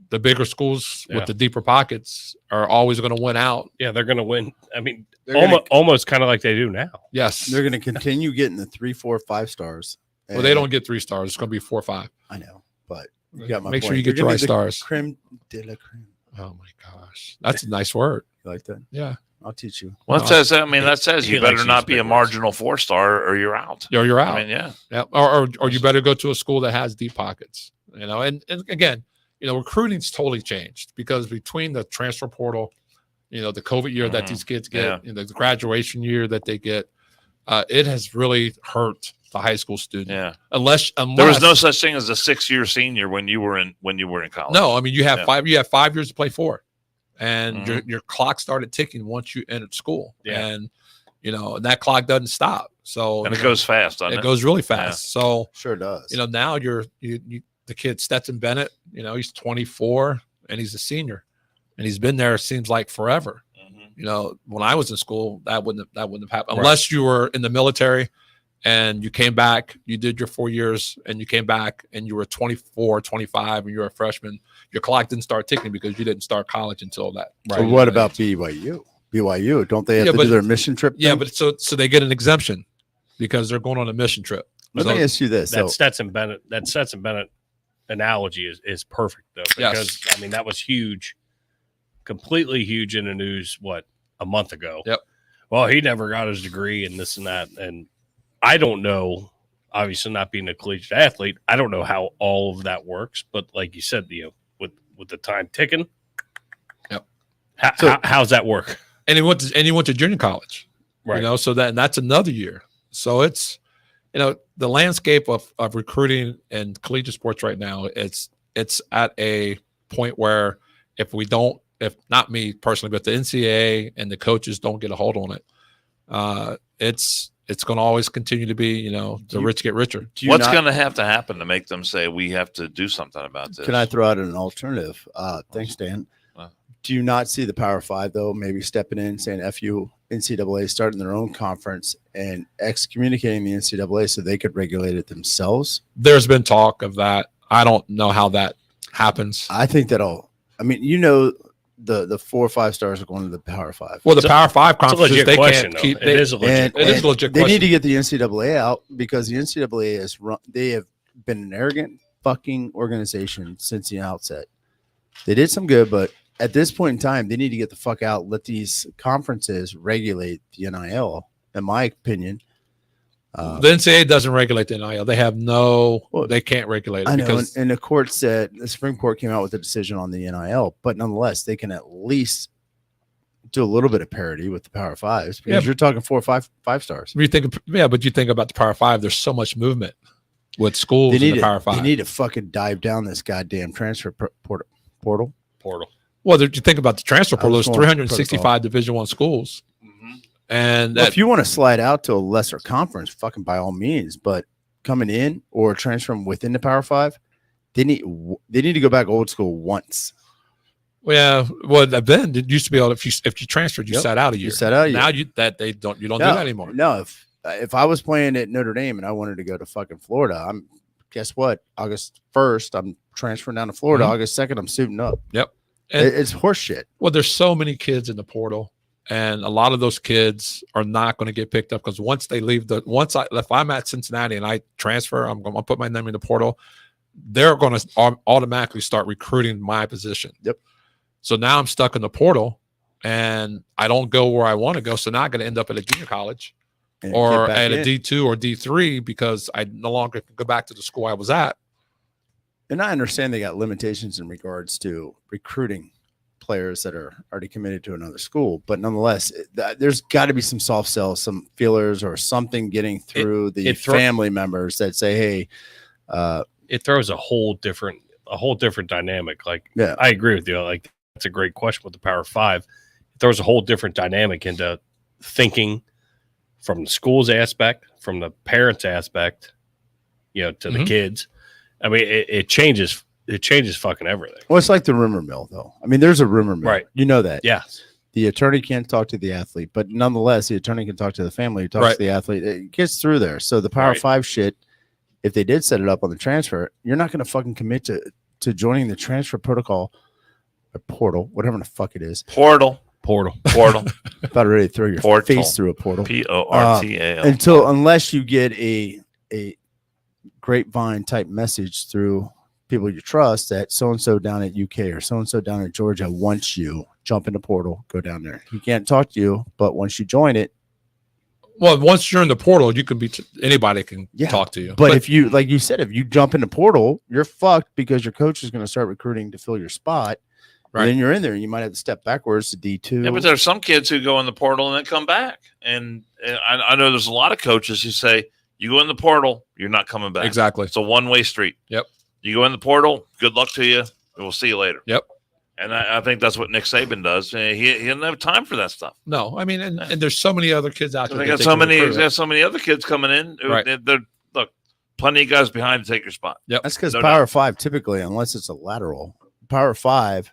the bigger schools with the deeper pockets are always going to win out. Yeah, they're going to win. I mean, almost kind of like they do now. Yes. They're going to continue getting the 3, 4, 5 stars. Well, they don't get 3 stars. It's going to be 4 or 5. I know, but you got my Make point. sure you get your right stars. Creme de la creme. Oh my gosh, that's a nice word. You like that? Yeah, I'll teach you. Well, that says you better not be a marginal 4-star or you're out. You're out. I mean, yeah. Or you better go to a school that has deep pockets. And again, recruiting's totally changed because between the transfer portal, the COVID year that these kids get, the graduation year that they get, it has really hurt the high school student. Yeah. Unless There was no such thing as a 6-year senior when you were in college. No, I mean you have Yeah. you have 5 years to play for, and Mhm. your clock started ticking once you entered school. Yeah. And and that clock doesn't stop. So And it goes fast, doesn't it? it goes really fast. So Sure does. now you the kid Stetson Bennett, he's 24 and he's a senior, and he's been there, it seems like forever. Mhm. When I was in school, that wouldn't have happened Right. unless you were in the military and you came back, you did your 4 years and you came back and you were 24, 25 and you were a freshman. Your clock didn't start ticking because you didn't start college until that. So what about BYU? BYU, don't they have to do their mission trip? Yeah, thing? but so they get an exemption because they're going on a mission trip. Let So- me ask you this. That So, Stetson Bennett analogy is perfect though, because Yes. I mean that was huge, completely huge in the news. What, a month ago? Yep. Well, he never got his degree and this and that, and I don't know. Obviously, not being a collegiate athlete, I don't know how all of that works. But like you said, with the time ticking, Yep. How's that work? And he went to junior college, Right. So that's another year. So it's, the landscape of recruiting and collegiate sports right now, it's at a point where if not me personally, but the NCAA and the coaches don't get a hold on it, it's going to always continue to be, the rich get richer. What's going to happen to make them say we have to do something about this? can I throw out an alternative? Thanks, Dan. Do you not see the Power Five, though, maybe stepping in, saying F you, NCAA, starting their own conference and excommunicating the NCAA so they could regulate it themselves? There's been talk of that. I don't know how that happens. I think the 4 or 5 stars are going to the Power Five. Well, the So- Power Five It's a conferences, legit they question. can't Though. keep. It is a legit. It is a legit They need question. to get the NCAA out because the NCAA is run. They have been an arrogant fucking organization since the outset. They did some good, but at this point in time, they need to get the fuck out. Let these conferences regulate the NIL. In my opinion, The NCAA doesn't regulate the NIL. They have they can't regulate it I know, because and the court said the Supreme Court came out with a decision on the NIL, but nonetheless, they can at least do a little bit of parity with the Power Fives because you're talking 4 or 5 stars. you think about the Power Five. There's so much movement with schools in the Power Five. They need to fucking dive down this goddamn transfer portal. Well, you think about the transfer portal. was There's going 365 Division I schools, Mhm. and Well, that, if you want to slide out to a lesser conference, fucking by all means. But coming in or transferring within the Power Five, they need to go back old school once. then it used to be able if you transferred, you Yep. sat out a year. You sat out a year. Now you don't do that anymore. No, if I was playing at Notre Dame and I wanted to go to fucking Florida, guess what? August 1st, I'm transferring down to Florida. Mhm. August 2nd, I'm suiting up. Yep. And- It's horse shit. Well, there's so many kids in the portal, and a lot of those kids are not going to get picked up because once they leave if I'm at Cincinnati and I transfer, I'm going to put my name in the portal. They're going to automatically start recruiting my position. Yep. So now I'm stuck in the portal, and I don't go where I want to go. So now I'm going to end up at a junior college And or get back at a in. D2 or D3 because I no longer can go back to the school I was at. And I understand they got limitations in regards to recruiting players that are already committed to another school, but nonetheless, there's got to be some soft sells, some feelers, or something getting through the family members that say, "Hey, It throws a whole different dynamic. Like, yeah, I agree with you. Like, that's a great question with the Power Five. It throws a whole different dynamic into thinking from the school's aspect, from the parents' aspect, to the kids. I mean, it changes. It changes fucking everything. Well, it's like the rumor mill, though. I mean, there's a rumor mill, Right? You know that. Yeah. The attorney can't talk to the athlete, but nonetheless, the attorney can talk to the family who talks to the athlete. It gets through there. So the Power Five shit, if they did set it up on the transfer, you're not going to fucking commit to joining the transfer protocol or portal, whatever the fuck it is. Portal. About ready to throw your Portal. face through a portal. PORTAL. Unless you get a grapevine type message through people you trust that so-and-so down at UK or so-and-so down at Georgia wants you, jump in the portal, go down there. He can't talk to you, but once you join it. Well, once you're in the portal, you can anybody can talk to you. But if you, like you said, if you jump in the portal, you're fucked because your coach is going to start recruiting to fill your spot. And then you're in there. You might have to step backwards to D2. Yeah, but there's some kids who go in the portal and then come back. And I know there's a lot of coaches who say, you go in the portal, you're not coming back. Exactly. It's a one-way street. Yep. You go in the portal, good luck to you, and we'll see you later. Yep. And I think that's what Nick Saban does. He doesn't have time for that stuff. No, I mean, and there's so many other kids out there. They got so many other kids coming in. Right. Look, plenty of guys behind to take your spot. Yep. That's because No Power doubt. 5 typically, unless it's a lateral, Power 5,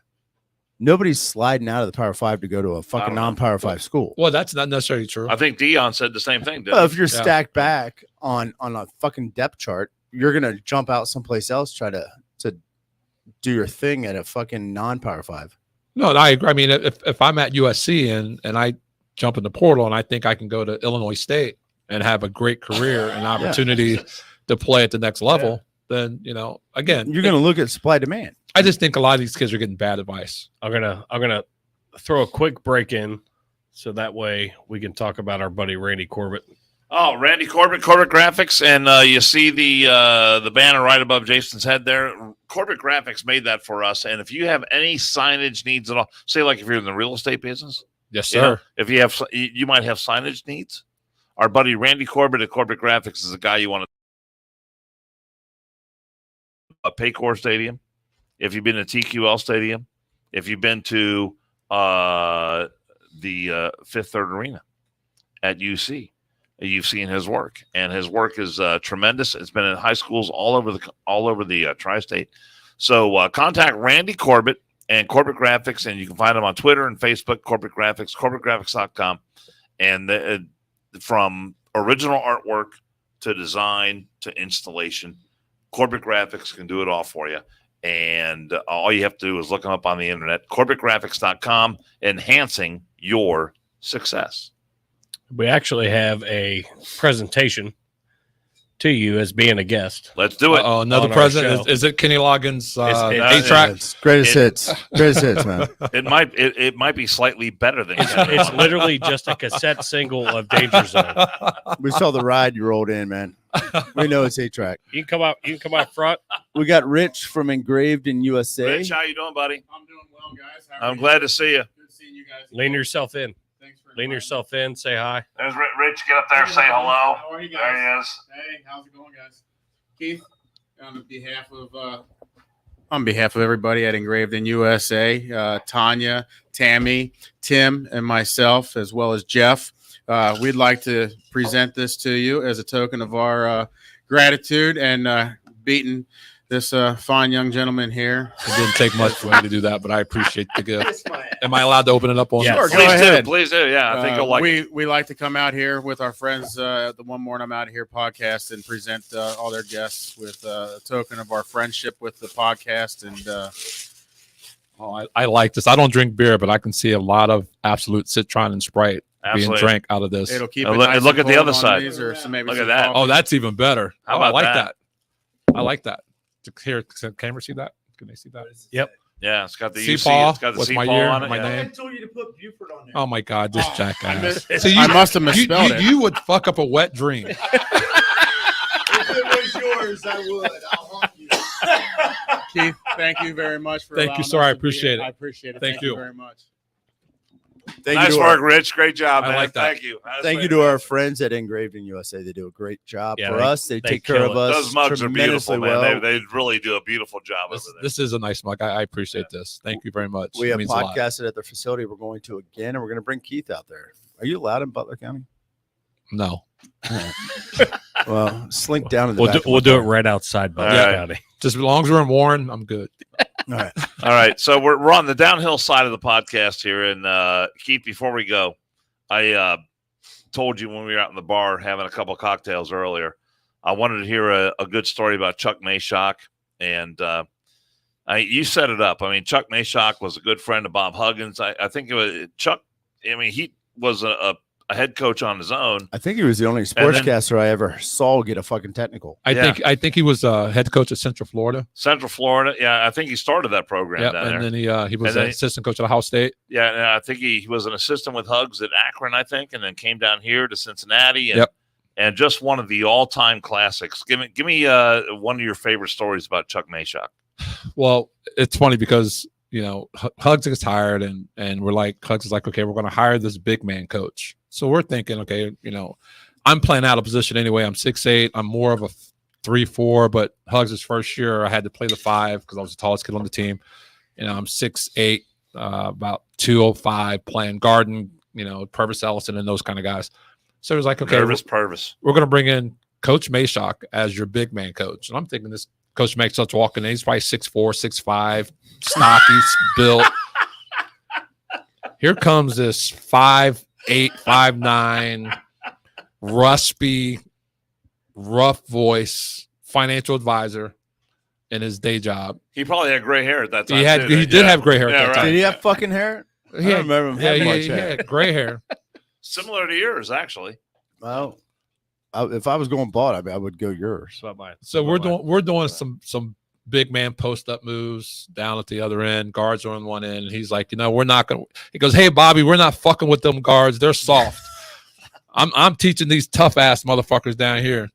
nobody's sliding out of the Power 5 to go to a fucking don't know. non-Power 5 school. Well, that's not necessarily true. I think Dion said the same thing. Well, if you're Yeah. stacked back on a fucking depth chart, you're gonna jump out someplace else, try to do your thing at a fucking non-Power 5. No, I agree. I mean, if I'm at USC and I jump in the portal and I think I can go to Illinois State and have a great career and opportunity to play at the next level, then again, You're gonna look at supply demand. I just think a lot of these kids are getting bad advice. I'm gonna throw a quick break in, so that way we can talk about our buddy Randy Corbett. Oh, Randy Corbett Graphics, and you see the banner right above Jason's head there. Corbett Graphics made that for us. And if you have any signage needs at all, say like if you're in the real estate business, Yes, you sir. know, if you have, you might have signage needs. Our buddy Randy Corbett at Corbett Graphics is a guy you want to Paycor Stadium. If you've been to TQL Stadium, if you've been to the Fifth Third Arena at UC. You've seen his work, and his work is tremendous. It's been in high schools all over the tri-state. So contact Randy Corbett and Corbett Graphics, and you can find them on Twitter and Facebook. Corbett Graphics, CorbettGraphics.com, and from original artwork to design to installation, Corbett Graphics can do it all for you. And all you have to do is look them up on the internet. CorbettGraphics.com, enhancing your success. We actually have a presentation to you as being a guest. Let's do it. Oh, another on our president. show. Is it Kenny Loggins' It's- 8-track? It's greatest hits, man. It might be slightly better than It's literally just a cassette single of Danger Zone. We saw the ride you rolled in, man. We know it's 8-track. You can come out front. We got Rich from Engraved in USA. Rich, how you doing, buddy? I'm doing well, guys. How are I'm you? glad to see you. Good seeing you guys. Lean yourself in. Thanks for Lean inviting yourself in. Say hi. There's Rich. Get up there, say hello. How are you guys? There he is. Hey, how's it going, guys? Keith, on behalf of everybody at Engraved in USA, Tanya, Tammy, Tim, and myself, as well as Jeff, we'd like to present this to you as a token of our gratitude and beating this fine young gentleman here. It didn't take much for me to do that, but I appreciate the gift. Am I allowed to open it up on? Yes. Sure, go Please ahead. do. Please do. Yeah, I think you'll like it. we like to come out here with our friends at the One More and I'm Out of Here podcast and present all their guests with a token of our friendship with the podcast. And I like this. I don't drink beer, but I can see a lot of Absolute Citron and Sprite being Absolutely. drank out of this. it'll keep And it look- nice and look and at the cold other on side. these or some, maybe Look some at that. coffee. Oh, that's even better. How I about like that? that. I like that. Here, can camera see that? Can they see that? Yep. Yeah, it's got the See UC. Paul It's got the with C my Paul year, on it. my yeah. name. told you to put Buford on there. Oh my God, this jackass. I See, I must have you, misspelled it. you would fuck up a wet dream. If it was yours, I would. I'll haunt you. Keith, thank you very much for Thank you, allowing sir. us I to be appreciate here. it. I appreciate it. Thank you. very much. Thank Nice you to work, our, Rich. Great job, I man. like that. Thank you. thank you to our friends at Engraved in USA. They do a great job Yeah, for us. They take care kill of it. us Those mugs are beautiful, tremendously man. well. They really do a beautiful job over there. This is a nice mug. I appreciate this. Thank you very much. We It have means a lot. podcasted at their facility. We're going to again, and we're going to bring Keith out there. Are you allowed in Butler County? No, Well, slink down to the back. We'll do it right outside Butler All right. County. just as long as we're in Warren, I'm good. All right. All right, so we're on the downhill side of the podcast here, and Keith, before we go, I told you when we were out in the bar having a couple of cocktails earlier, I wanted to hear a good story about Chuck Mashock, and you set it up. I mean, Chuck Mashock was a good friend of Bob Huggins. I think it was Chuck. I mean, he was a head coach on his own. I think he was the only then- sportscaster I ever saw get a fucking technical. Yeah. I think he was head coach at Central Florida. Central Florida, yeah, I think he started that program Yeah, down and there. then he was And then an assistant coach at Ohio State. Yeah, and I think he was an assistant with Hugs at Akron, I think, and then came down here to Cincinnati, and Yep. and just one of the all-time classics. Give me one of your favorite stories about Chuck Mashock. Well, it's funny because Hugs gets hired, and we're like, Hugs is like, okay, we're going to hire this big man coach. So we're thinking, okay, I'm playing out of position anyway. I'm 6'8". I'm more of a 3-4, but Hugs' first year, I had to play the 5 because I was the tallest kid on the team. I'm 6'8", about 205, playing Garden, Purvis Ellison and those kind of guys. So it was like, okay, Purvis. We're going to bring in Coach Mayshock as your big man coach. And I'm thinking this Coach Mayshock's walking in. He's probably 6'4", 6'5", stocky, built. Here comes this 5'8", 5'9", ruspy, rough voice, financial advisor in his day job. He probably had gray hair at that time. He did have gray hair at that time. Did he have fucking hair? I don't remember him having much he hair. had gray hair. Similar to yours, actually. Well, if I was going bald, I would go yours. So we're doing some big man post up moves down at the other end. Guards are on one end, and he's like, we're not gonna. He goes, hey Bobby, we're not fucking with them guards. They're soft. I'm teaching these tough ass motherfuckers down here.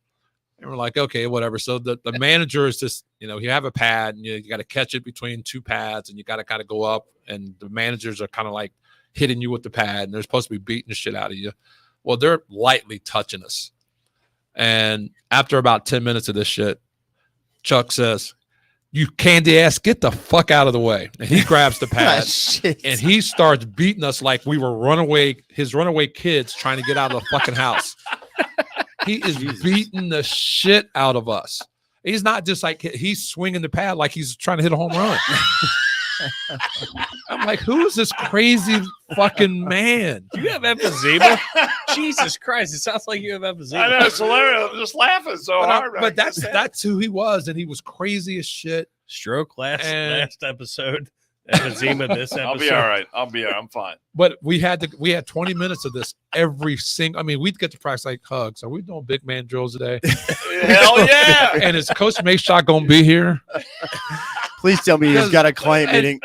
And we're like, okay, whatever. So the manager is just, you have a pad, and you got to catch it between 2 pads, and you got to kind of go up, and the managers are kind of like hitting you with the pad, and they're supposed to be beating the shit out of you. Well, they're lightly touching us. And after about 10 minutes of this shit, Chuck says, you candy ass, get the fuck out of the way. And he grabs the pad and he starts beating us like we were his runaway kids trying to get out of the fucking house. He is beating the shit out of us. He's not just like, he's swinging the pad like he's trying to hit a home run. I'm like, who is this crazy fucking man? Do you have emphysema? Jesus Christ, it sounds like you have emphysema. I know, it's hilarious. I'm just laughing so hard. But that's who he was, and he was crazy as shit. Stroke last episode. Emphysema this episode. I'll be all right. I'm fine. But we had 20 minutes of this every single. I mean, we'd get to practice like, Hugs, are we doing big man drills today? Hell yeah! And is Coach Mayshock gonna be here? Please tell me he's got a client meeting.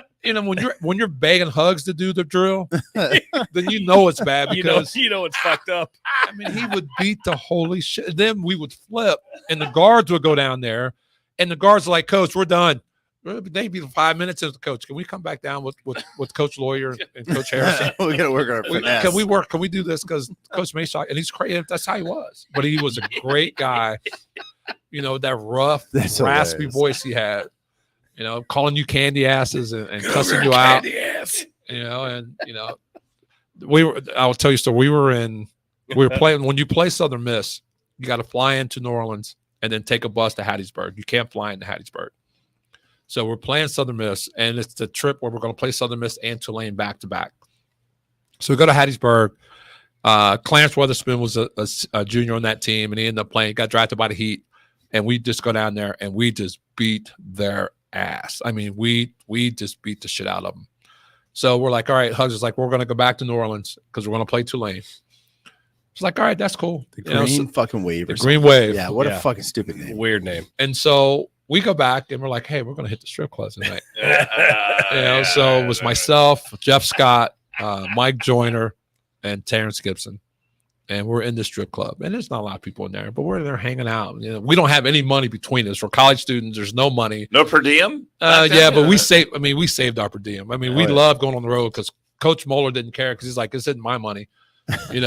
When you're begging Hugs to do the drill, then it's bad because it's fucked up. I mean, he would beat the holy shit. Then we would flip, and the guards would go down there, and the guards are like, Coach, we're done. Maybe 5 minutes as the coach. Can we come back down with Coach Lawyer and Coach Harrison? We gotta work on our finesse. Can we do this? Because Coach Mayshock, and he's crazy. That's how he was. But he was a great guy. That rough, raspy voice he had. Calling you candy asses and cussing you out. Candy ass. I'll tell you. So we were playing. When you play Southern Miss, you got to fly into New Orleans and then take a bus to Hattiesburg. You can't fly into Hattiesburg. So we're playing Southern Miss, and it's the trip where we're going to play Southern Miss and Tulane back to back. So we go to Hattiesburg. Clarence Weatherspoon was a junior on that team, and he ended up playing. Got drafted by the Heat, and we just go down there and we just beat their ass. I mean, we just beat the shit out of them. So we're like, all right, Hugs is like, we're going to go back to New Orleans because we're going to play Tulane. It's like, all right, that's cool. The Green fucking Wave. The Green Wave. Yeah, what a fucking stupid name. Weird name. And so we go back and we're like, hey, we're going to hit the strip clubs tonight. So it was myself, Jeff Scott, Mike Joyner, and Terrence Gibson. And we're in the strip club. And there's not a lot of people in there, but we're there hanging out. We don't have any money between us. For college students, there's no money. No per diem? Yeah, but we saved our per diem. I mean, we love going on the road because Coach Moeller didn't care because he's like, this isn't my money.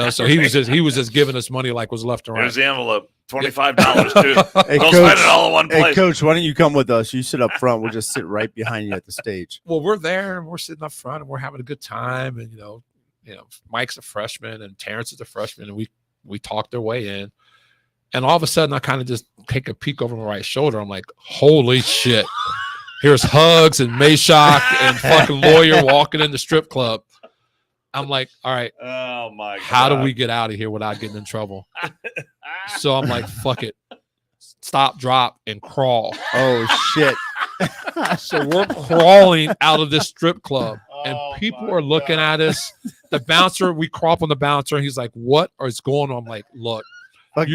So he was just giving us money like was left and right. Here's the envelope. $25 too. Hey, Don't Coach, spend it all in one place. Hey, Coach, why don't you come with us? You sit up front. We'll just sit right behind you at the stage. Well, we're there and we're sitting up front and we're having a good time. And Mike's a freshman and Terrence is a freshman, and we talked their way in. And all of a sudden, I kind of just take a peek over my right shoulder. I'm like, holy shit! Here's Hugs and Mayshock and fucking Lawyer walking in the strip club. I'm like, all right, oh my God. How do we get out of here without getting in trouble? So I'm like, fuck it. Stop, drop, and crawl. Oh, shit. So we're crawling out of this strip club, and people are looking at us. The bouncer, we crawl up on the bouncer, and he's like, what is going on? I'm like, look,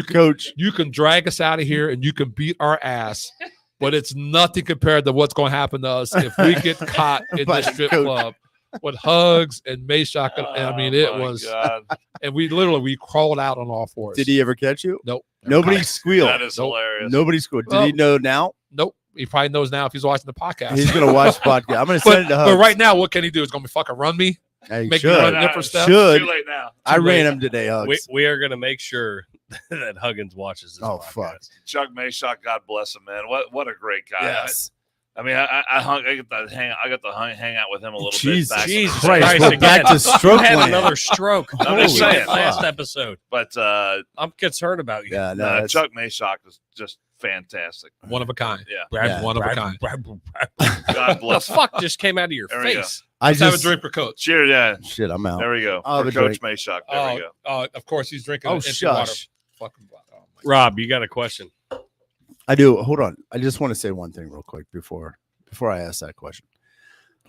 Coach, you can drag us out of here, and you can beat our ass, but it's nothing compared to what's going to happen to us if we get caught in this strip club. With Hugs and Mayshock, I mean, it was, God. And we crawled out on all fours. Did he ever catch you? Nope. Nobody squealed. That is hilarious. Nobody squealed. Did he know now? Nope. he probably knows now if he's watching the podcast. He's gonna watch the podcast. I'm gonna send it to but Hugs. right now, what can he do? He's gonna be fucking run me. Hey, make should. me run nipper steps. Should. Too late now. I Too ran late. him today, Hugs. We are going to make sure that Huggins watches this. Oh, podcast. fuck. Chuck Mayshock, God bless him, man. What a great guy. Yes. I mean, I got to hang out with him a little Jesus bit. Back Jesus Christ, Christ we're again. back to stroke I had land. another stroke. I'm just Holy saying. last episode. But I'm concerned about you. Yeah, no, that's- Chuck Mayshock is just fantastic. One of a kind. Yeah. Yeah. One of a kind. God The bless him. fuck just came out of your There we go. face? I Let's have a just drink for Coach. Cheers, yeah. shit. I'm out. There we go. I'll have For a Coach Mayshock. There we go. Of course, he's drinking. Oh, empty shush. water. Fucking oh, my Rob, you got a question? I do. Hold on. I just want to say one thing real quick before I ask that question.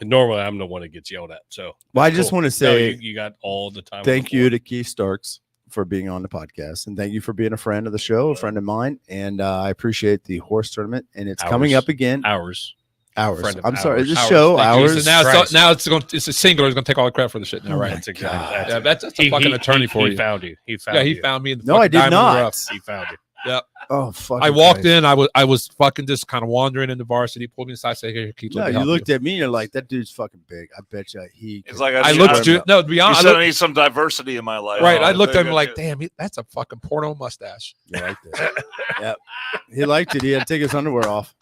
Normally, I'm the one that gets yelled at. So, Well, I just cool. want to No, say you got all the time. thank you to Keith Starks for being on the podcast, and thank you for being a friend of the show, a friend of mine, and I appreciate the horse tournament, and it's coming Ours. up again. Hours. Hours. friend of I'm sorry. ours. This Hours. show Thank you. hours. So Christ. now it's a singular. He's gonna take all the credit for the shit now, Oh right? my That's God. exactly. Yeah, that's a fucking attorney for he you. found you. He found Yeah, he you. found me in the No, I fucking did diamond in the not. rough. He found you. Oh fuck! I walked in. I was fucking just kind of wandering in the varsity. He pulled me aside. Said, "Here, Keith, No, let me you help looked at me and you're like, that dude's fucking big. I bet you he. It's could- like I need- looked. I- No, to be You honest, said I need some diversity in my life. right. Oh, I looked at him good, like, good. damn, that's a fucking porno mustache. You liked it. Yep. He liked it. He had to take his underwear off.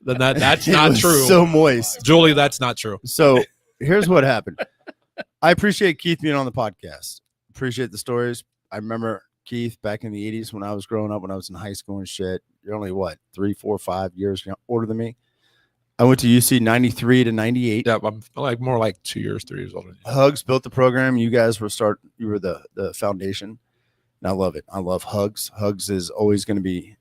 Then that's It not was true. So moist. Julie, that's not true. So here's what happened. I appreciate Keith being on the podcast. Appreciate the stories. I remember Keith back in the 80s when I was growing up, when I was in high school and shit. You're only what, 3, 4, 5 years older than me. I went to UC 93 to 98. Yeah, I'm like more like 2 years, 3 years older. Than you. Hugs built the program. You guys were you were the foundation. And I love it. I love Hugs. Hugs is always going to be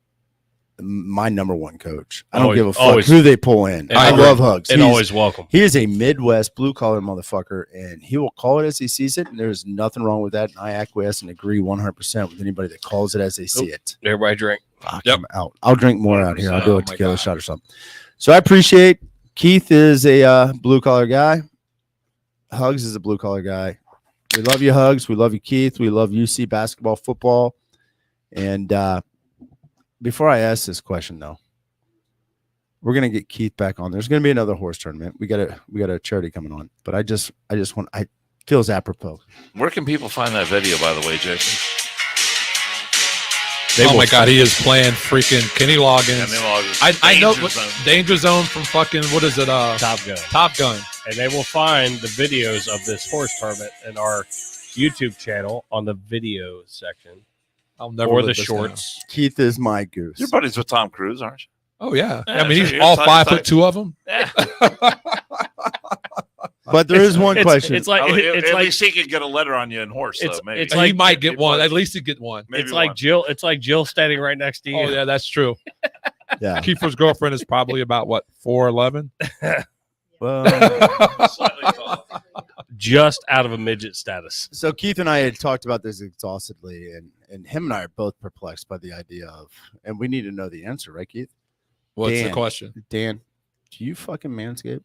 my number one coach. I don't Always- give a fuck always. who they pull in. And I always- love Hugs. And He's- always welcome. He is a Midwest blue collar motherfucker, and he will call it as he sees it. And there's nothing wrong with that. And I acquiesce and agree 100% with anybody that calls it as they see it. Everybody drink. Fuck, Yep. I'm out. I'll drink more out here. I'll do Oh a my tequila God. shot or something. So I appreciate Keith is a blue collar guy. Hugs is a blue collar guy. We love you, Hugs. We love you, Keith. We love UC basketball, football. And before I ask this question, though, we're gonna get Keith back on. There's gonna be another horse tournament. We got a charity coming on, but I feels apropos. Where can people find that video, by the way, Jason? Oh my God, he is playing freaking Kenny Loggins. I know Danger what Zone. Danger Zone from fucking what is it? Top Gun. Top Gun. And they will find the videos of this horse tournament in our YouTube channel on the video section I'll never or live the this shorts. Keith is my goose. You're buddies with Tom Cruise, aren't you? down. Oh yeah. Yeah, I mean, so he's you're all tight- 5'2" of them. But there is one question. It's like Oh, it's at like least he could get a letter on you in horse, It's- though. Maybe. it's He like- might get it one. was- At least he get one. maybe it's like one. Jill. It's like Jill standing right next to you. Oh yeah, that's true. yeah. Kiefer's girlfriend is probably about what 4'11". Well, Slightly tall. Just out of a midget status. so Keith and I had talked about this exhaustively, and him and I are both perplexed by the idea of, and we need to know the answer, right, Keith? What's Dan. the question? Dan, do you fucking manscape?